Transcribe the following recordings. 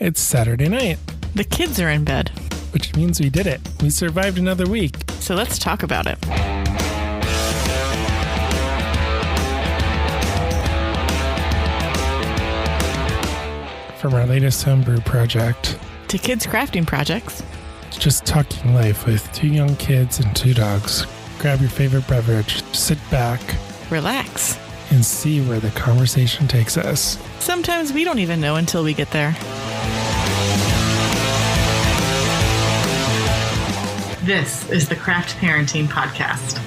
It's Saturday night, The kids are in bed. which means we did it. We survived another week. So let's talk about it. From our latest homebrew project, To kids' crafting projects. it's just talking life with two young kids and two dogs. Grab your favorite beverage, sit back, Relax. and see where the conversation takes us. Sometimes we don't even know until we get there. This is the Craft Parenting Podcast.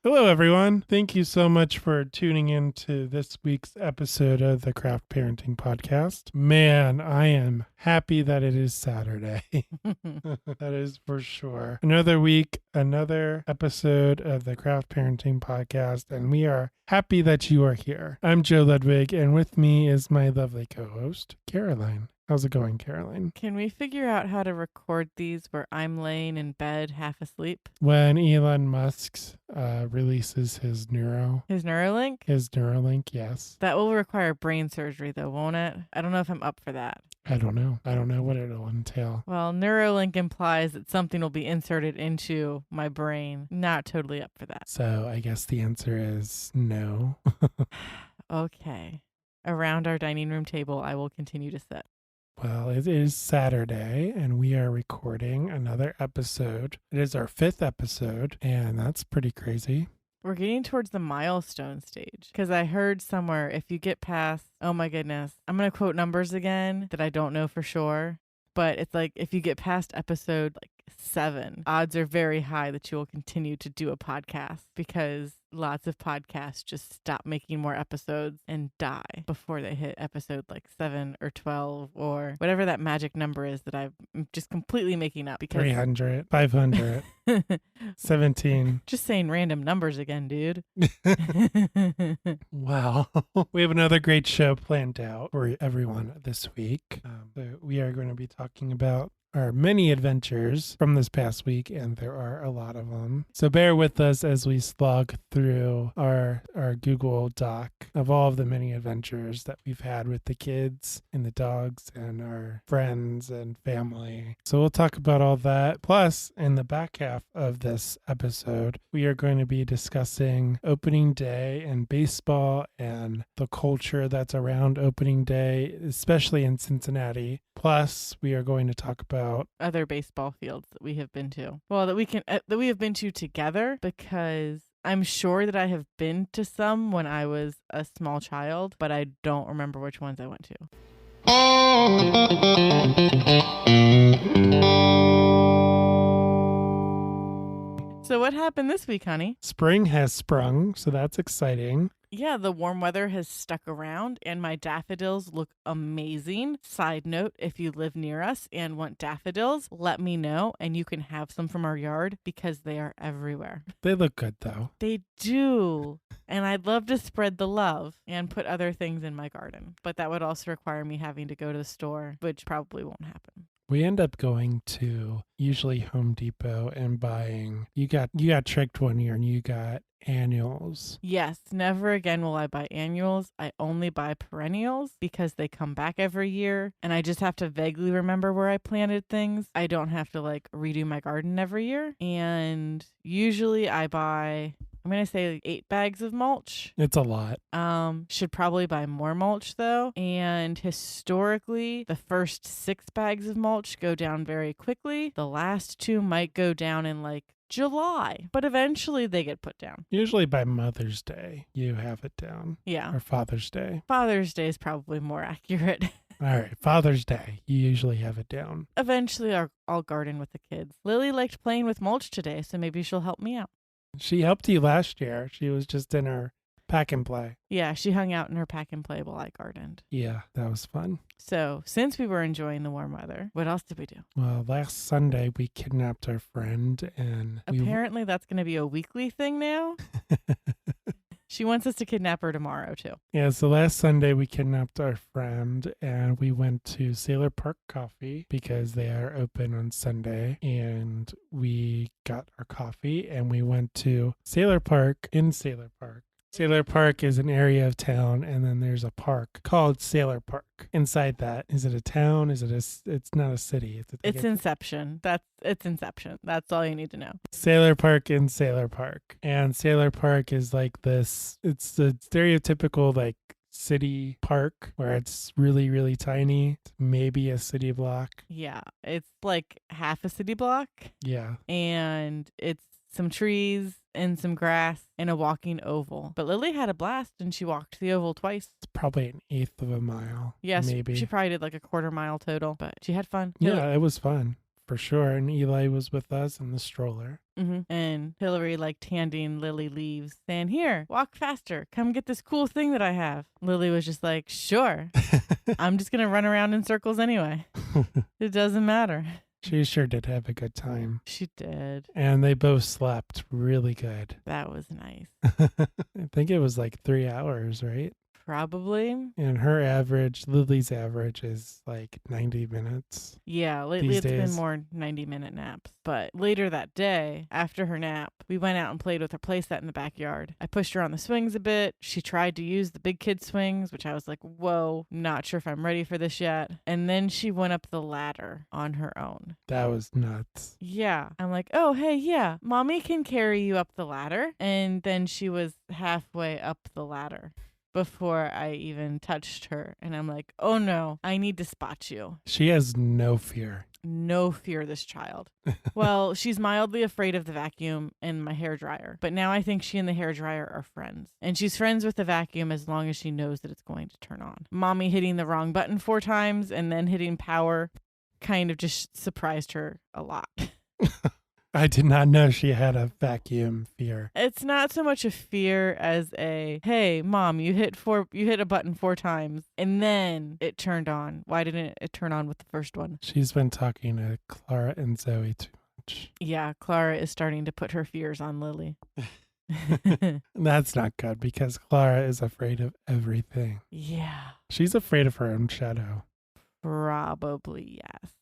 Hello, everyone. Thank you so much for tuning in to this week's episode of the Craft Parenting Podcast. Man, I am happy that it is Saturday. That is for sure. Another week, another episode of the Craft Parenting Podcast, and we are happy that you are here. I'm Joe Ludwig, and with me is my lovely co-host, Caroline. How's it going, Caroline? Can we figure out how to record these where I'm laying in bed half asleep? When Elon Musk releases his His Neuralink? Neuralink, yes. That will require brain surgery though, won't it? I don't know if I'm up for that. I don't know. I don't know what it'll entail. Well, Neuralink implies that something will be inserted into my brain. Not totally up for that. So I guess the answer is no. Okay. Around our dining room table, I will continue to sit. Well, it is Saturday, and we are recording another episode. It is our 5th episode, and that's pretty crazy. We're getting towards the milestone stage because I heard somewhere if you get past, oh my goodness, I'm going to quote numbers again that I don't know for sure, but it's like if you get past episode 7, odds are very high that you will continue to do a podcast because lots of podcasts just stop making more episodes and die before they hit episode 7 or 12 or whatever that magic number is that I'm just completely making up because 300, 500, 17. Just saying random numbers again, dude. Wow. We have another great show planned out for everyone this week. So we are going to be talking about our many adventures from this past week, and there are a lot of them. So bear with us as we slog through our Google Doc of all of the many adventures that we've had with the kids and the dogs and our friends and family. So we'll talk about all that. Plus, in the back half of this episode, we are going to be discussing opening day and baseball and the culture that's around opening day, especially in Cincinnati. Plus, we are going to talk about other baseball fields that we have been to. Well, that we have been to together, because I'm sure that I have been to some when I was a small child, but I don't remember which ones I went to. So what happened this week, honey? spring has sprung, so that's exciting. Yeah, the warm weather has stuck around and my daffodils look amazing. Side note, if you live near us and want daffodils, let me know and you can have some from our yard because they are everywhere. They look good, though. They do. And I'd love to spread the love and put other things in my garden. But that would also require me having to go to the store, which probably won't happen. We end up going to usually Home Depot and buying. You got tricked one year and you got annuals. Yes, never again will I buy annuals. I only buy perennials because they come back every year and I just have to vaguely remember where I planted things. I don't have to redo my garden every year. And usually I buy, I'm going to say 8 bags of mulch. It's a lot. Should probably buy more mulch though. And historically, the first 6 bags of mulch go down very quickly. The last 2 might go down in July, but eventually they get put down. Usually by Mother's Day, you have it down. Yeah. Or Father's Day. Father's Day is probably more accurate. All right, Father's Day, you usually have it down. Eventually, I'll garden with the kids. Lily liked playing with mulch today, so maybe she'll help me out. She helped you last year. She was just in her pack and play. Yeah, she hung out in her pack and play while I gardened. Yeah, that was fun. So, since we were enjoying the warm weather, what else did we do? Well, last Sunday we kidnapped our friend and apparently that's going to be a weekly thing now. She wants us to kidnap her tomorrow, too. Yeah, so last Sunday we kidnapped our friend and we went to Sailor Park Coffee because they are open on Sunday. And we got our coffee and we went to Sailor Park in Sailor Park. Sailor Park is an area of town, and then there's a park called Sailor Park. Inside that, is it a town? It's not a city. It's Inception. It's Inception. That's all you need to know. Sailor Park in Sailor Park. And Sailor Park is like this, it's the stereotypical like city park where it's really, really tiny. It's maybe a city block. Yeah, it's like half a city block. Yeah. And it's some trees and some grass and a walking oval. But Lily had a blast and she walked the oval twice. It's probably an eighth of a mile. Yes, maybe. She probably did like a quarter mile total, but she had fun. Yeah, it was fun for sure. And Eli was with us in the stroller. Mm-hmm. And Hillary liked handing Lily leaves, saying, "Here, walk faster. Come get this cool thing that I have." Lily was just like, "Sure. I'm just going to run around in circles anyway. It doesn't matter." She sure did have a good time. She did. And they both slept really good. That was nice. I think it was like 3 hours, right? Probably. And Lily's average is like 90 minutes. Yeah, lately these it's days. been more 90-minute naps. But later that day, after her nap, we went out and played with her playset in the backyard. I pushed her on the swings a bit. She tried to use the big kid swings, which I was like, whoa, not sure if I'm ready for this yet. And then she went up the ladder on her own. That was nuts. Yeah. I'm like, oh, hey, yeah, mommy can carry you up the ladder. And then she was halfway up the ladder before I even touched her. And I'm like, oh no, I need to spot you. She has no fear. No fear, this child. Well, she's mildly afraid of the vacuum and my hairdryer. But now I think she and the hairdryer are friends. And she's friends with the vacuum as long as she knows that it's going to turn on. Mommy hitting the wrong button 4 times and then hitting power kind of just surprised her a lot. I did not know she had a vacuum fear. It's not so much a fear as a, hey, mom, you hit a button 4 times and then it turned on. Why didn't it turn on with the first one? She's been talking to Clara and Zoe too much. Yeah, Clara is starting to put her fears on Lily. That's not good because Clara is afraid of everything. Yeah. She's afraid of her own shadow. Probably, yes.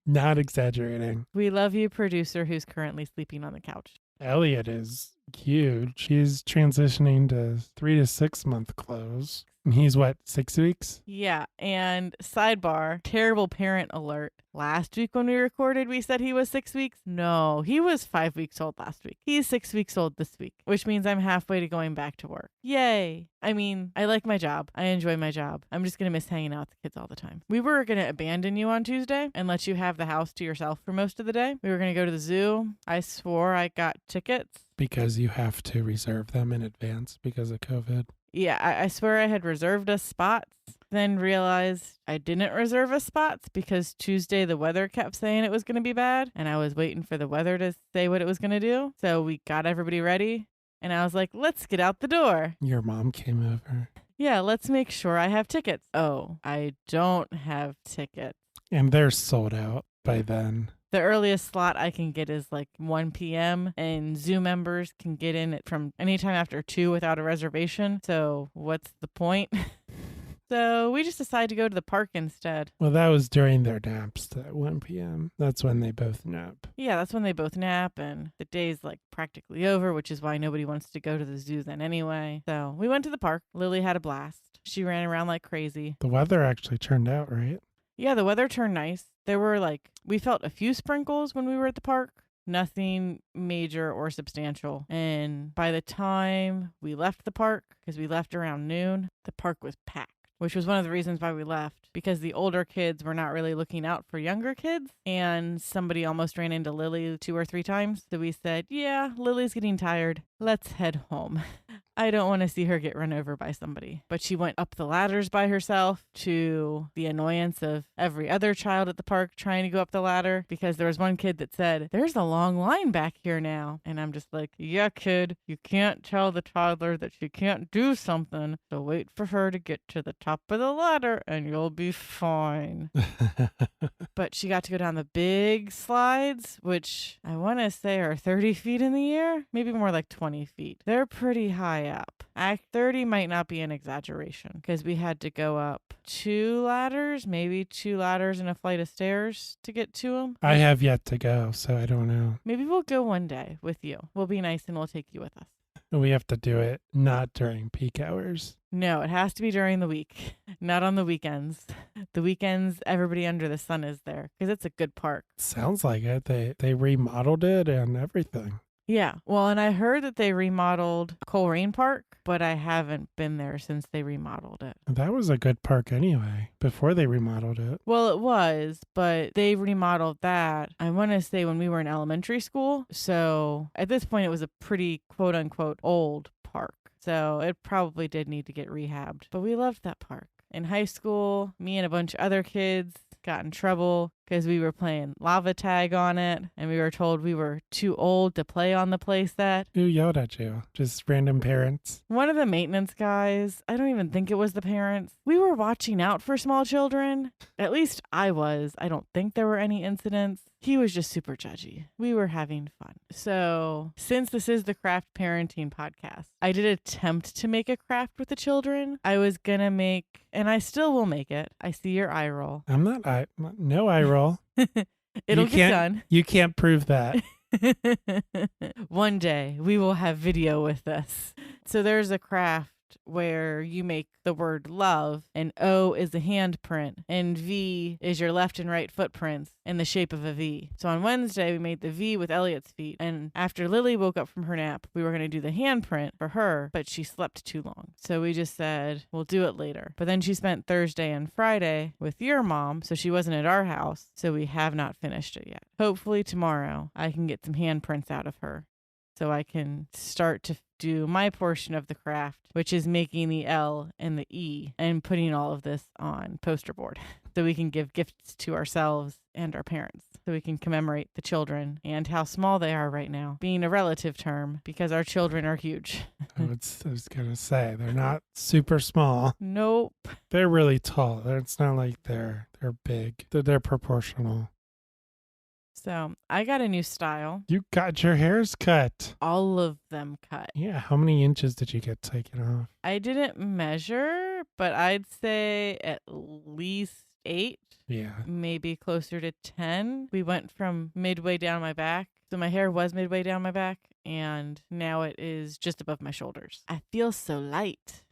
Not exaggerating. We love you, producer, who's currently sleeping on the couch. Elliot is huge. She's transitioning to 3 to 6 month clothes. And he's what, 6 weeks? Yeah. And sidebar, terrible parent alert. Last week when we recorded, we said he was 6 weeks. No, he was 5 weeks old last week. He's 6 weeks old this week, which means I'm halfway to going back to work. Yay. I mean, I like my job. I enjoy my job. I'm just going to miss hanging out with the kids all the time. We were going to abandon you on Tuesday and let you have the house to yourself for most of the day. We were going to go to the zoo. I swore I got tickets. Because you have to reserve them in advance because of COVID. Yeah, I swear I had reserved us spots, then realized I didn't reserve us spots because Tuesday the weather kept saying it was going to be bad, and I was waiting for the weather to say what it was going to do. So we got everybody ready, and I was like, let's get out the door. Your mom came over. Yeah, let's make sure I have tickets. Oh, I don't have tickets. And they're sold out by then. The earliest slot I can get is like 1 p.m. and Zoo members can get in it from anytime after 2 without a reservation. So what's the point? So we just decided to go to the park instead. Well, that was during their naps at 1 p.m. That's when they both nap. Yeah, that's when they both nap and the day's like practically over, which is why nobody wants to go to the zoo then anyway. So we went to the park. Lily had a blast. She ran around like crazy. The weather actually turned out, right? Yeah, the weather turned nice. There were we felt a few sprinkles when we were at the park. Nothing major or substantial. And by the time we left the park, because we left around noon, the park was packed, which was one of the reasons why we left, because the older kids were not really looking out for younger kids. And somebody almost ran into Lily 2 or 3 times. So we said, yeah, Lily's getting tired. Let's head home. I don't want to see her get run over by somebody. But she went up the ladders by herself, to the annoyance of every other child at the park trying to go up the ladder, because there was one kid that said, there's a long line back here now. And I'm just like, yeah, kid, you can't tell the toddler that she can't do something. So wait for her to get to the top of the ladder and you'll be fine. But she got to go down the big slides, which I want to say are 30 feet in the air, maybe more like 20 feet. They're pretty high way up. Act 30 might not be an exaggeration because we had to go up 2 ladders, maybe 2 ladders and a flight of stairs to get to them. I have yet to go, so I don't know. Maybe we'll go one day with you. We'll be nice and we'll take you with us. We have to do it not during peak hours. No, it has to be during the week, not on the weekends. The weekends, everybody under the sun is there because it's a good park. Sounds like it. They remodeled it and everything. Yeah. Well, and I heard that they remodeled Coleraine Park, but I haven't been there since they remodeled it. That was a good park anyway, before they remodeled it. Well, it was, but they remodeled that, I want to say, when we were in elementary school. So at this point, it was a pretty quote unquote old park. So it probably did need to get rehabbed. But we loved that park. In high school, me and a bunch of other kids got in trouble because we were playing lava tag on it and we were told we were too old to play on the play set. Who yelled at you? Just random parents? One of the maintenance guys, I don't even think it was the parents. We were watching out for small children. At least I was. I don't think there were any incidents. He was just super judgy. We were having fun. So since this is the craft parenting podcast, I did attempt to make a craft with the children. I was going to make, and I still will make it. I see your eye roll. No eye roll. It'll get done. You can't prove that. One day we will have video with this. So there's a craft where you make the word love, and O is a handprint, and V is your left and right footprints in the shape of a V. So on Wednesday, we made the V with Elliot's feet, and after Lily woke up from her nap, we were going to do the handprint for her, but she slept too long. So we just said, we'll do it later. But then she spent Thursday and Friday with your mom, so she wasn't at our house, so we have not finished it yet. Hopefully tomorrow, I can get some handprints out of her, so I can start to do my portion of the craft, which is making the L and the E and putting all of this on poster board so we can give gifts to ourselves and our parents, so we can commemorate the children and how small they are right now, being a relative term because our children are huge. I was going to say, they're not super small. Nope. They're really tall. It's not like they're big. They're proportional. So I got a new style. You got your hairs cut. All of them cut. Yeah. How many inches did you get taken off? I didn't measure, but I'd say at least 8. Yeah. Maybe closer to 10. We went from midway down my back. So my hair was midway down my back, and now it is just above my shoulders. I feel so light.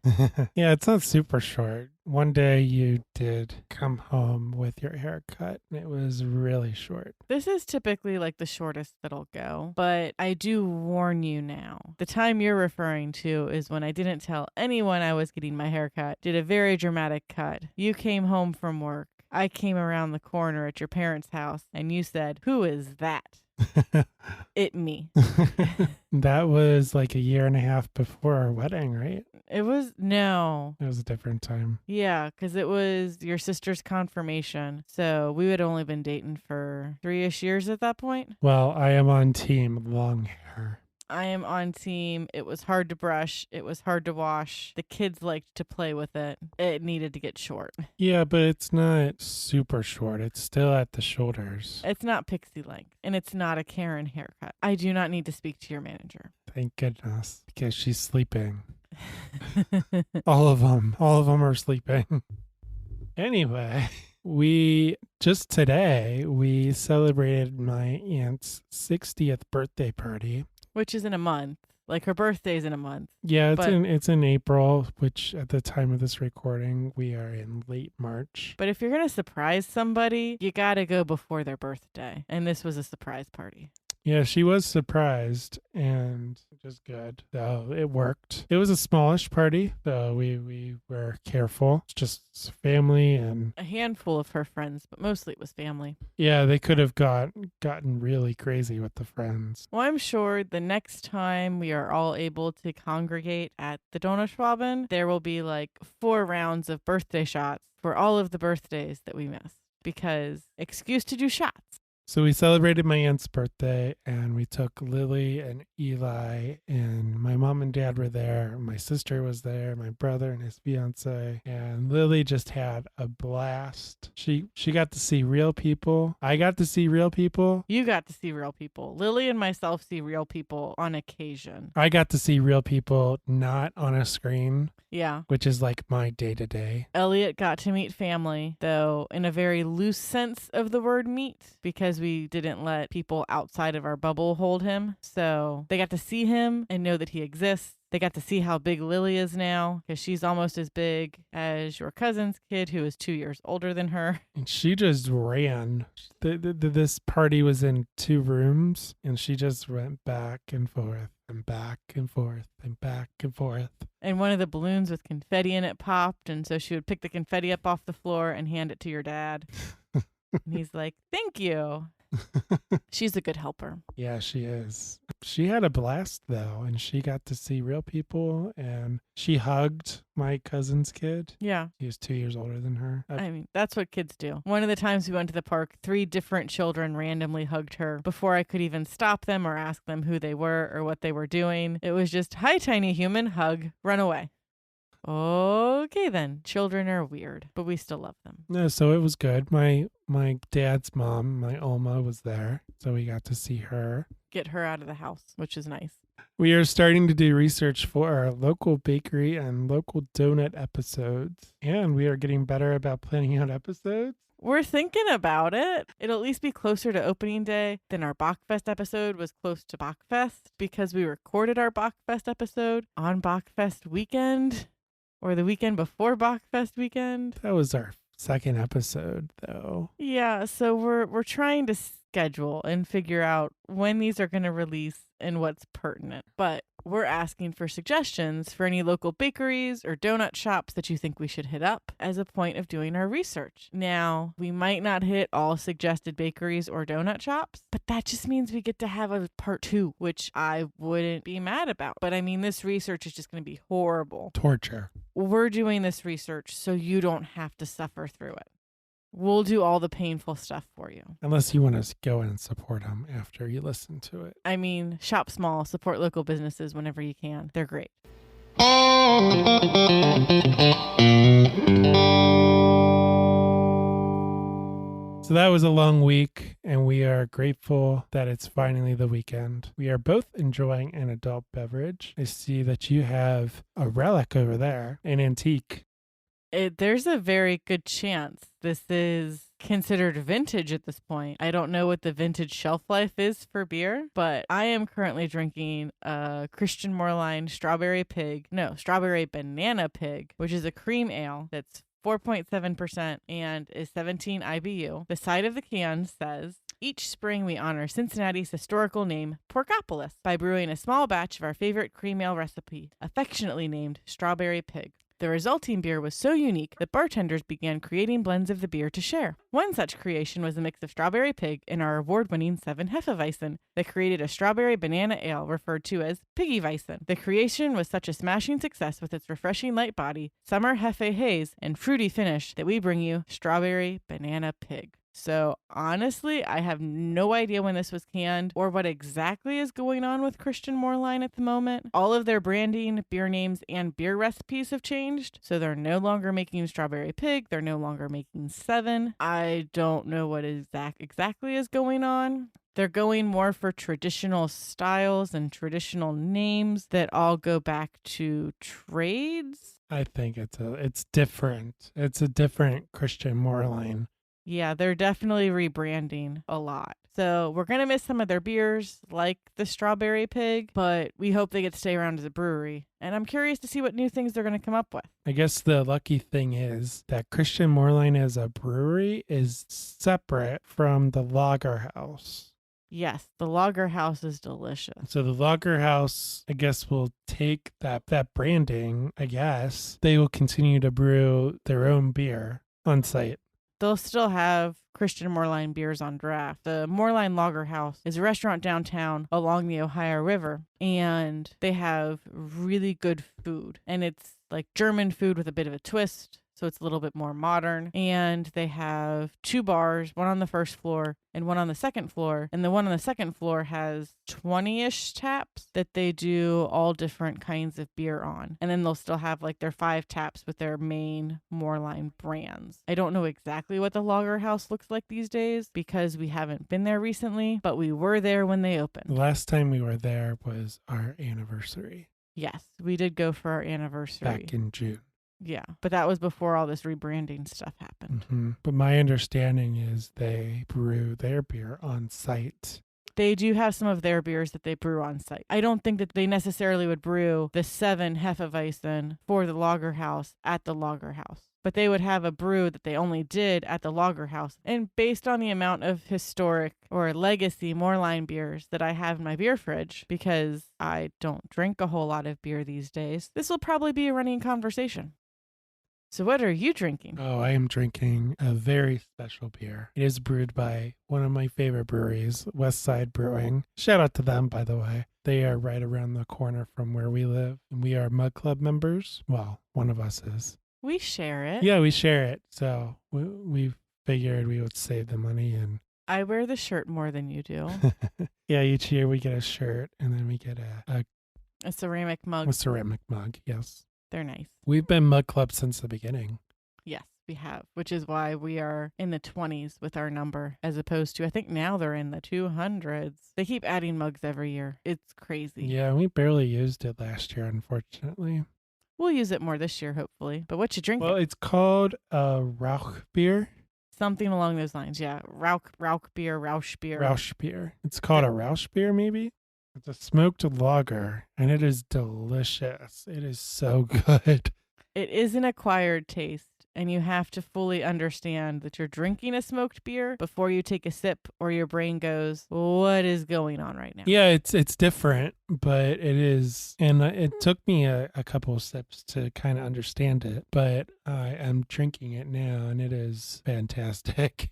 Yeah, it's not super short. One day you did come home with your hair cut, and it was really short. This is typically like the shortest that'll go, but I do warn you now. The time you're referring to is when I didn't tell anyone I was getting my hair cut, did a very dramatic cut. You came home from work. I came around the corner at your parents' house, and you said, "Who is that?" It me. That was like a year and a half before our wedding, right? It was, no. It was a different time. Yeah, because it was your sister's confirmation. So we had only been dating for 3-ish years at that point. Well, I am on team long hair. I am on team. It was hard to brush. It was hard to wash. The kids liked to play with it. It needed to get short. Yeah, but it's not super short. It's still at the shoulders. It's not pixie length, and it's not a Karen haircut. I do not need to speak to your manager. Thank goodness, because she's sleeping. All of them are sleeping. Anyway, today we celebrated my aunt's 60th birthday party. Which is in a month. Like her birthday's in a month. Yeah, it's in April, which at the time of this recording, we are in late March. But if you're going to surprise somebody, you got to go before their birthday. And this was a surprise party. Yeah, she was surprised, and just good. So it worked. It was a smallish party, so we were careful. It's just family and a handful of her friends, but mostly it was family. Yeah, they could have gotten really crazy with the friends. Well, I'm sure the next time we are all able to congregate at the Donauschwaben, there will be like 4 rounds of birthday shots for all of the birthdays that we missed. Because excuse to do shots. So we celebrated my aunt's birthday, and we took Lily and Eli, and my mom and dad were there. My sister was there, my brother and his fiance, and Lily just had a blast. She got to see real people. I got to see real people. You got to see real people. Lily and myself see real people on occasion. I got to see real people not on a screen. Yeah. Which is like my day to day. Elliot got to meet family, though in a very loose sense of the word meet, because we didn't let people outside of our bubble hold him. So they got to see him and know that he exists. They got to see how big Lily is now, because she's almost as big as your cousin's kid, who is 2 years older than her. And she just ran. This party was in 2 rooms, and she just went back and forth and back and forth and back and forth. And one of the balloons with confetti in it popped, and so she would pick the confetti up off the floor and hand it to your dad. And he's like, "Thank you." She's a good helper. Yeah, she is. She had a blast, though, and she got to see real people, and she hugged my cousin's kid. Yeah. He was 2 years older than her. I mean, that's what kids do. One of the times we went to the park, 3 different children randomly hugged her before I could even stop them or ask them who they were or what they were doing. It was just, "Hi, tiny human, hug, run away." Okay, then. Children are weird, but we still love them. No, so it was good. My dad's mom, my Oma, was there, so we got to see her. Get her out of the house, which is nice. We are starting to do research for our local bakery and local donut episodes, and we are getting better about planning out episodes. We're thinking about it. It'll at least be closer to opening day than our Bachfest episode was close to Bachfest, because we recorded our Bachfest episode on Bachfest weekend, or the weekend before Bachfest weekend. That was our second episode, though. Yeah, so we're trying to schedule and figure out when these are going to release and what's pertinent. But we're asking for suggestions for any local bakeries or donut shops that you think we should hit up as a point of doing our research. Now, we might not hit all suggested bakeries or donut shops, but that just means we get to have a part 2, which I wouldn't be mad about. But I mean, this research is just going to be horrible. Torture. We're doing this research so you don't have to suffer through it. We'll do all the painful stuff for you. Unless you want to go and support them after you listen to it. I mean, shop small, support local businesses whenever you can. They're great. So that was a long week, and we are grateful that it's finally the weekend. We are both enjoying an adult beverage. I see that you have a relic over there, an antique. There's a very good chance this is considered vintage at this point. I don't know what the vintage shelf life is for beer, but I am currently drinking a Christian Moreline strawberry banana pig, which is a cream ale that's 4.7% and is 17 IBU. The side of the can says, "Each spring we honor Cincinnati's historical name, Porkopolis, by brewing a small batch of our favorite cream ale recipe, affectionately named Strawberry Pig. The resulting beer was so unique that bartenders began creating blends of the beer to share. One such creation was a mix of Strawberry Pig and our award-winning 7 Hefeweizen that created a strawberry banana ale referred to as Piggy Weizen. The creation was such a smashing success with its refreshing light body, summer Hefe haze, and fruity finish that we bring you Strawberry Banana Pig." So honestly, I have no idea when this was canned or what exactly is going on with Christian Moreline at the moment. All of their branding, beer names, and beer recipes have changed. So they're no longer making Strawberry Pig. They're no longer making 7. I don't know what exactly is going on. They're going more for traditional styles and traditional names that all go back to trades. I think it's different. It's a different Christian Moreline. Yeah, they're definitely rebranding a lot. So we're going to miss some of their beers, like the Strawberry Pig, but we hope they get to stay around as a brewery. And I'm curious to see what new things they're going to come up with. I guess the lucky thing is that Christian Moreline as a brewery is separate from the Lager House. Yes, the Lager House is delicious. So the Lager House, I guess, will take that branding, I guess. They will continue to brew their own beer on site. They'll still have Christian Moreline beers on draft. The Moreline Lager House is a restaurant downtown along the Ohio River, and they have really good food. And it's like German food with a bit of a twist. so it's a little bit more modern. And they have 2 bars, one on the first floor and one on the second floor. And the one on the second floor has 20-ish taps that they do all different kinds of beer on. And then they'll still have like their 5 taps with their main Moreline brands. I don't know exactly what the Lager House looks like these days because we haven't been there recently, but we were there when they opened. The last time we were there was our anniversary. Yes, we did go for our anniversary. Back in June. Yeah, but that was before all this rebranding stuff happened. Mm-hmm. But my understanding is they brew their beer on site. They do have some of their beers that they brew on site. I don't think that they necessarily would brew the 7 Hefeweizen for the Lager House at the Lager House. But they would have a brew that they only did at the Lager House. And based on the amount of historic or legacy Moreline beers that I have in my beer fridge, because I don't drink a whole lot of beer these days, this will probably be a running conversation. So what are you drinking? Oh, I am drinking a very special beer. It is brewed by one of my favorite breweries, West Side Brewing. Shout out to them, by the way. They are right around the corner from where we live. And we are Mug Club members. Well, one of us is. We share it. Yeah, we share it. So we figured we would save the money. And I wear the shirt more than you do. yeah, each year we get a shirt and then we get A ceramic mug. a ceramic mug. Yes. They're nice. We've been Mug Club since the beginning. Yes, we have, which is why we are in the 20s with our number, as opposed to, I think now they're in the 200s. They keep adding mugs every year. It's crazy. Yeah, we barely used it last year, unfortunately. We'll use it more this year, hopefully. But what you drinking? Well, it's called Rauch beer. Something along those lines, yeah. Rauch beer, Rausch beer. Rausch beer. It's called a Rausch beer, maybe? It's a smoked lager, and it is delicious. It is so good. It is an acquired taste, and you have to fully understand that you're drinking a smoked beer before you take a sip or your brain goes, what is going on right now? Yeah, it's different, but it is. And it took me a couple of sips to kind of understand it, but I am drinking it now, and it is fantastic.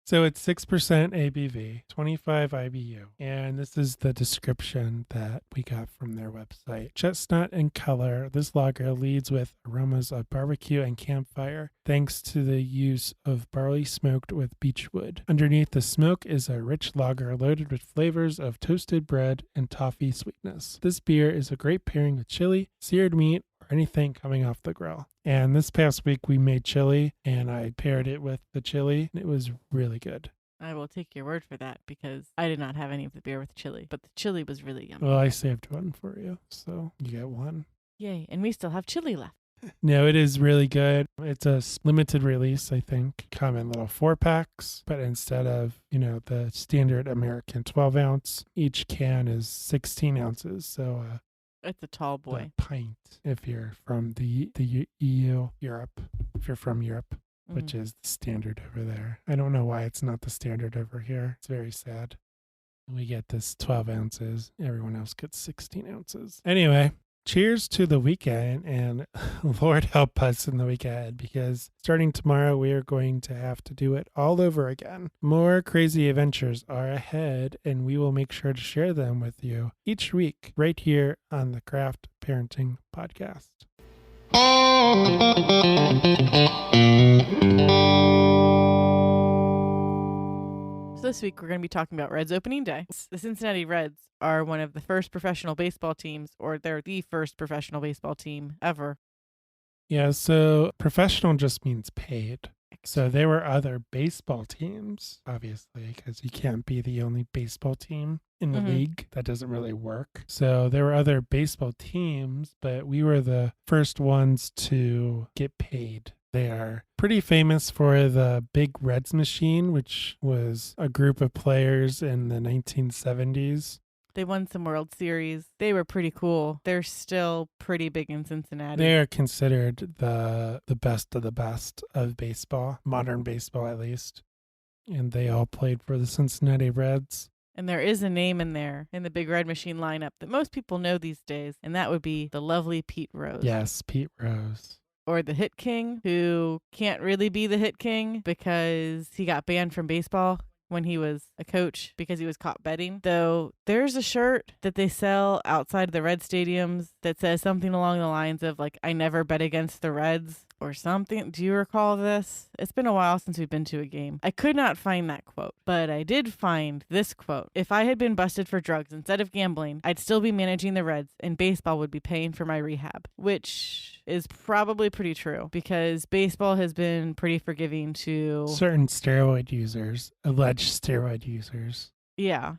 So it's 6% ABV, 25 IBU. And this is the description that we got from their website. Chestnut in color, this lager leads with aromas of barbecue and campfire, thanks to the use of barley smoked with beechwood. Underneath the smoke is a rich lager loaded with flavors of toasted bread and toffee sweetness. This beer is a great pairing with chili, seared meat, or anything coming off the grill. And this past week we made chili and I paired it with the chili and it was really good. I will take your word for that because I did not have any of the beer with chili, but the chili was really yummy. Well, I saved one for you, so you get one. Yay, and we still have chili left. No, it is really good. It's a limited release, I think. Come in little 4-packs, but instead of, the standard American 12-ounce, each can is 16 ounces. So it's a tall boy. A pint if you're from the EU, Europe, if you're from Europe, which is the standard over there. I don't know why it's not the standard over here. It's very sad. We get this 12 ounces. Everyone else gets 16 ounces. Anyway, cheers to the weekend, and Lord help us in the week ahead, because starting tomorrow, we are going to have to do it all over again. More crazy adventures are ahead, and we will make sure to share them with you each week right here on the Craft Parenting Podcast. So this week, we're going to be talking about Reds opening day. The Cincinnati Reds are one of the first professional baseball teams, or they're the first professional baseball team ever. Yeah, so professional just means paid. So there were other baseball teams, obviously, because you can't be the only baseball team in the league. That doesn't really work. So there were other baseball teams, but we were the first ones to get paid. They are pretty famous for the Big Reds machine, which was a group of players in the 1970s. They won some World Series. They were pretty cool. They're still pretty big in Cincinnati. They are considered the best of the best of baseball, modern baseball at least. And they all played for the Cincinnati Reds. And there is a name in there in the Big Red Machine lineup that most people know these days, and that would be the lovely Pete Rose. Yes, Pete Rose. Or the Hit King, who can't really be the Hit King because he got banned from baseball when he was a coach because he was caught betting. Though there's a shirt that they sell outside the Red stadiums that says something along the lines of like, I never bet against the Reds or something. Do you recall this? It's been a while since we've been to a game. I could not find that quote, but I did find this quote. If I had been busted for drugs instead of gambling, I'd still be managing the Reds and baseball would be paying for my rehab, which is probably pretty true because baseball has been pretty forgiving to certain steroid users, alleged steroid users. Yeah.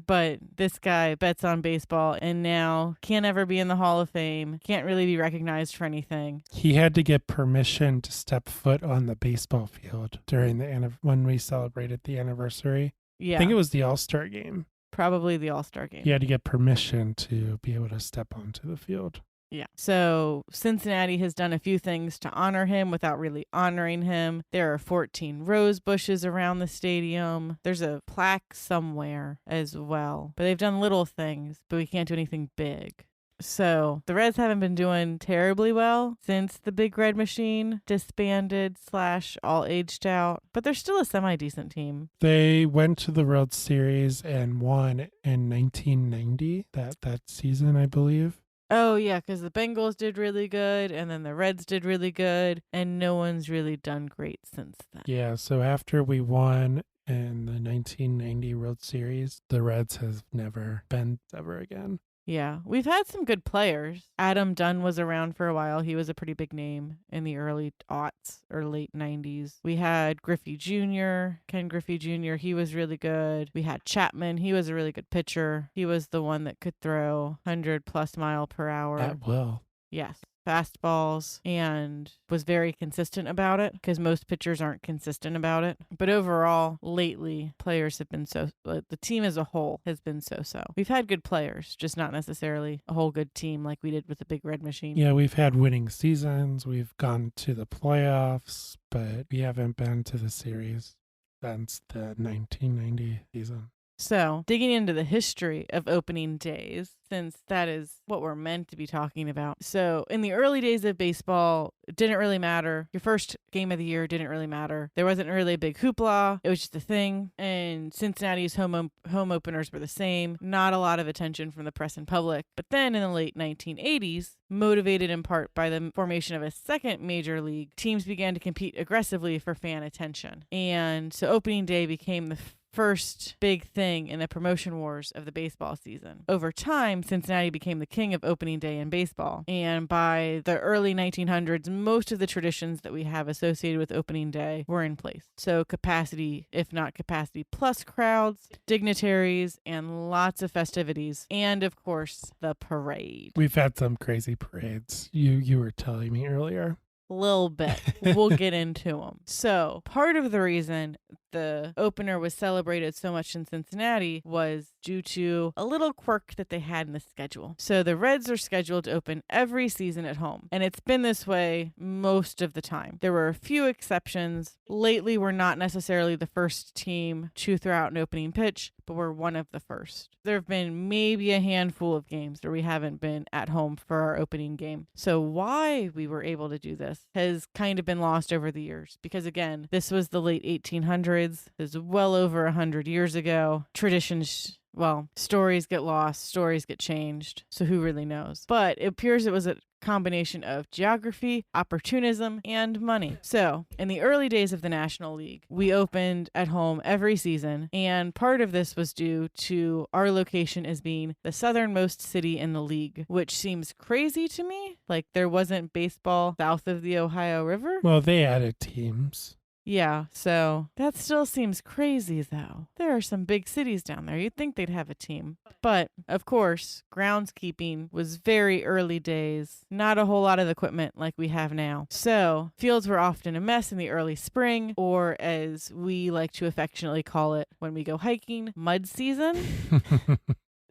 But this guy bets on baseball and now can't ever be in the Hall of Fame, can't really be recognized for anything. He had to get permission to step foot on the baseball field during when we celebrated the anniversary. Yeah. I think it was the All-Star game. Probably the All-Star game. He had to get permission to be able to step onto the field. Yeah. So Cincinnati has done a few things to honor him without really honoring him. There are 14 rose bushes around the stadium. There's a plaque somewhere as well. But they've done little things, but we can't do anything big. So the Reds haven't been doing terribly well since the Big Red Machine disbanded / all aged out. But they're still a semi-decent team. They went to the World Series and won in 1990, that season, I believe. Oh, yeah, because the Bengals did really good, and then the Reds did really good, and no one's really done great since then. Yeah, so after we won in the 1990 World Series, the Reds have never been ever again. Yeah, we've had some good players. Adam Dunn was around for a while. He was a pretty big name in the early aughts or late 90s. We had Griffey Jr., Ken Griffey Jr., he was really good. We had Chapman, he was a really good pitcher. He was the one that could throw 100+ mile per hour. At will. Yes. Fastballs, and was very consistent about it because most pitchers aren't consistent about it. But overall, lately, players have been the team as a whole has been so-so. We've had good players, just not necessarily a whole good team like we did with the Big Red Machine. Yeah, we've had winning seasons. We've gone to the playoffs, but we haven't been to the series since the 1990 season. So, digging into the history of opening days, since that is what we're meant to be talking about. So, in the early days of baseball, it didn't really matter. Your first game of the year didn't really matter. There wasn't really a big hoopla. It was just a thing. And Cincinnati's home openers were the same. Not a lot of attention from the press and public. But then in the late 1980s, motivated in part by the formation of a second major league, teams began to compete aggressively for fan attention. And so opening day became the first big thing in the promotion wars of the baseball season. Over time, Cincinnati became the king of opening day in baseball. And by the early 1900s, most of the traditions that we have associated with opening day were in place. So capacity, if not capacity plus crowds, dignitaries, and lots of festivities. And of course, the parade. We've had some crazy parades. You were telling me earlier. Little bit. We'll get into them. So part of the reason the opener was celebrated so much in Cincinnati was due to a little quirk that they had in the schedule. So the Reds are scheduled to open every season at home, and it's been this way most of the time. There were a few exceptions. Lately, we're not necessarily the first team to throw out an opening pitch, but we're one of the first. There have been maybe a handful of games where we haven't been at home for our opening game. So why we were able to do this has kind of been lost over the years, because again, this was the late 1800s. This is well over 100 years ago. Traditions, well, stories get lost, stories get changed, so who really knows? But it appears it was a combination of geography, opportunism, and money. So, in the early days of the National League, we opened at home every season, and part of this was due to our location as being the southernmost city in the league, which seems crazy to me. Like, there wasn't baseball south of the Ohio River. Well, they added teams. Yeah, so that still seems crazy, though. There are some big cities down there. You'd think they'd have a team. But, of course, groundskeeping was very early days. Not a whole lot of equipment like we have now. So, fields were often a mess in the early spring, or as we like to affectionately call it when we go hiking, mud season.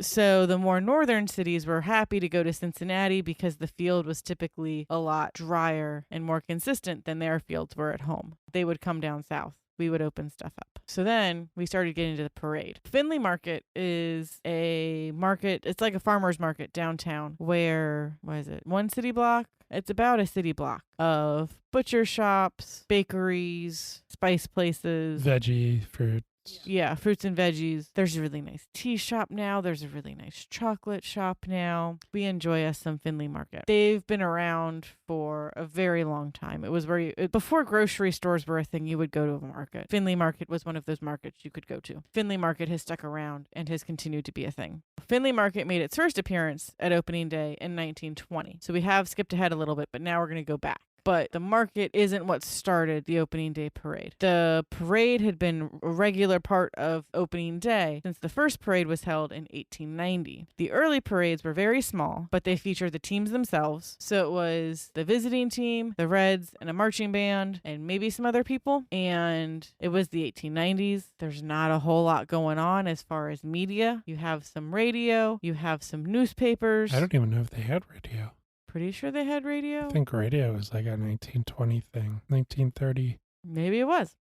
So the more northern cities were happy to go to Cincinnati because the field was typically a lot drier and more consistent than their fields were at home. They would come down south. We would open stuff up. So then we started getting to the parade. Findlay Market is a market. It's like a farmer's market downtown where, what is it, one city block? It's about a city block of butcher shops, bakeries, spice places. Veggie for Yeah, fruits and veggies. There's a really nice tea shop now. There's a really nice chocolate shop now. We enjoy us some Findlay Market. They've been around for a very long time. It was where before grocery stores were a thing, you would go to a market. Findlay Market was one of those markets you could go to. Findlay Market has stuck around and has continued to be a thing. Findlay Market made its first appearance at opening day in 1920. So we have skipped ahead a little bit, but now we're going to go back. But the market isn't what started the opening day parade. The parade had been a regular part of opening day since the first parade was held in 1890. The early parades were very small, but they featured the teams themselves. So it was the visiting team, the Reds, and a marching band, and maybe some other people. And it was the 1890s. There's not a whole lot going on as far as media. You have some radio, you have some newspapers. I don't even know if they had radio. Pretty sure they had radio. I think radio was like a 1920 thing, 1930. Maybe it was.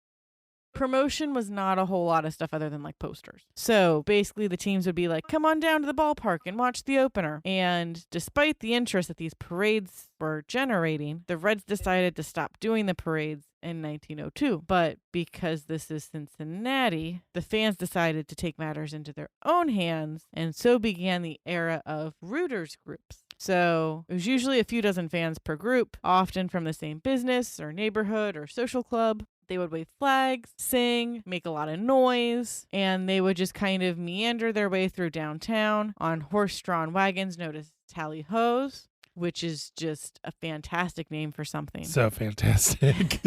Promotion was not a whole lot of stuff other than like posters. So basically the teams would be like, come on down to the ballpark and watch the opener. And despite the interest that these parades were generating, the Reds decided to stop doing the parades in 1902. But because this is Cincinnati, the fans decided to take matters into their own hands, and so began the era of Reuters Groups. So it was usually a few dozen fans per group, often from the same business or neighborhood or social club. They would wave flags, sing, make a lot of noise, and they would just kind of meander their way through downtown on horse-drawn wagons known as tally-hoes, which is just a fantastic name for something. So fantastic.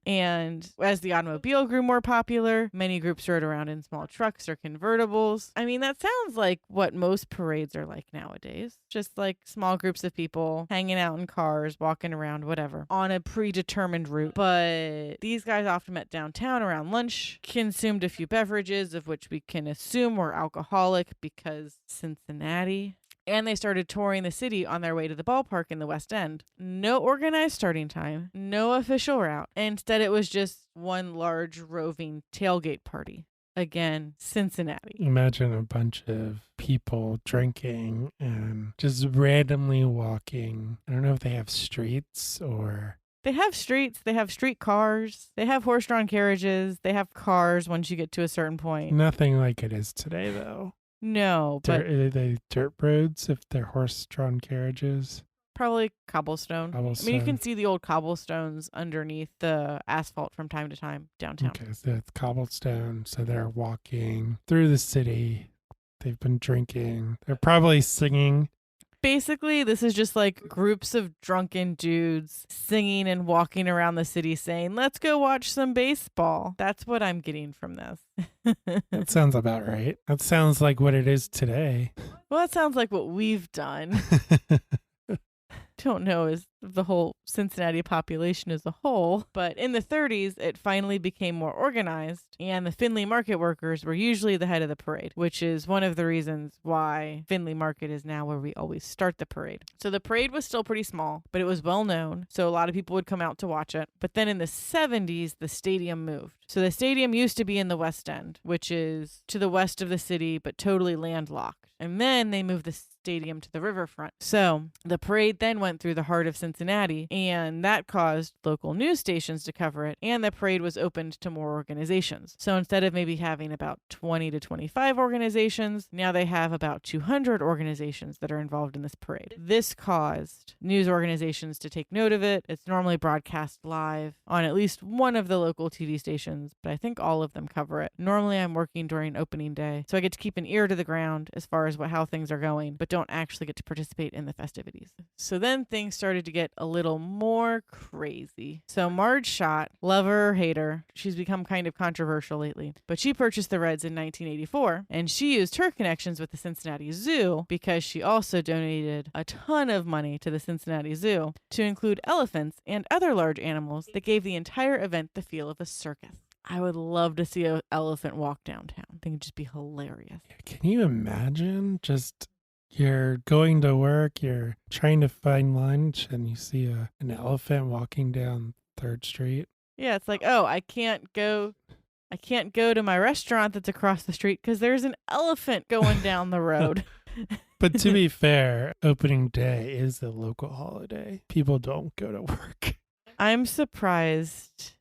And as the automobile grew more popular, many groups rode around in small trucks or convertibles. I mean, that sounds like what most parades are like nowadays. Just like small groups of people hanging out in cars, walking around, whatever, on a predetermined route. But these guys often met downtown around lunch, consumed a few beverages, of which we can assume were alcoholic because Cincinnati. And they started touring the city on their way to the ballpark in the West End. No organized starting time, no official route. Instead, it was just one large roving tailgate party. Again, Cincinnati. Imagine a bunch of people drinking and just randomly walking. I don't know if they have streets or... They have streets, they have street cars, they have horse-drawn carriages, they have cars once you get to a certain point. Nothing like it is today, though. No, but Are they dirt roads if they're horse-drawn carriages? probably cobblestone. I mean, you can see the old cobblestones underneath the asphalt from time to time downtown. Okay, so it's cobblestone. So they're walking through the city. They've been drinking. They're probably singing. Basically, this is just like groups of drunken dudes singing and walking around the city saying, let's go watch some baseball. That's what I'm getting from this. That sounds about right. That sounds like what it is today. Well, that sounds like what we've done. Don't know as the whole Cincinnati population as a whole, but in the 30s, it finally became more organized, and the Findlay Market workers were usually the head of the parade, which is one of the reasons why Findlay Market is now where we always start the parade. So the parade was still pretty small, but it was well known, so a lot of people would come out to watch it. But then in the 70s, the stadium moved. So the stadium used to be in the West End, which is to the west of the city, but totally landlocked. And then they moved the stadium to the riverfront. So the parade then went through the heart of Cincinnati, and that caused local news stations to cover it, and the parade was opened to more organizations. So instead of maybe having about 20 to 25 organizations, now they have about 200 organizations that are involved in this parade. This caused news organizations to take note of it. It's normally broadcast live on at least one of the local TV stations, but I think all of them cover it. Normally I'm working during opening day, so I get to keep an ear to the ground as far as how things are going, but don't actually get to participate in the festivities. So then things started to get a little more crazy. So Marge Schott, lover or hater, she's become kind of controversial lately, but she purchased the Reds in 1984, and she used her connections with the Cincinnati Zoo because she also donated a ton of money to the Cincinnati Zoo to include elephants and other large animals that gave the entire event the feel of a circus. I would love to see an elephant walk downtown. I think it'd just be hilarious. Can you imagine just you're going to work, you're trying to find lunch, and you see an elephant walking down 3rd Street? Yeah, it's like, oh, I can't go to my restaurant that's across the street because there's an elephant going down the road. But to be fair, opening day is a local holiday. People don't go to work. I'm surprised,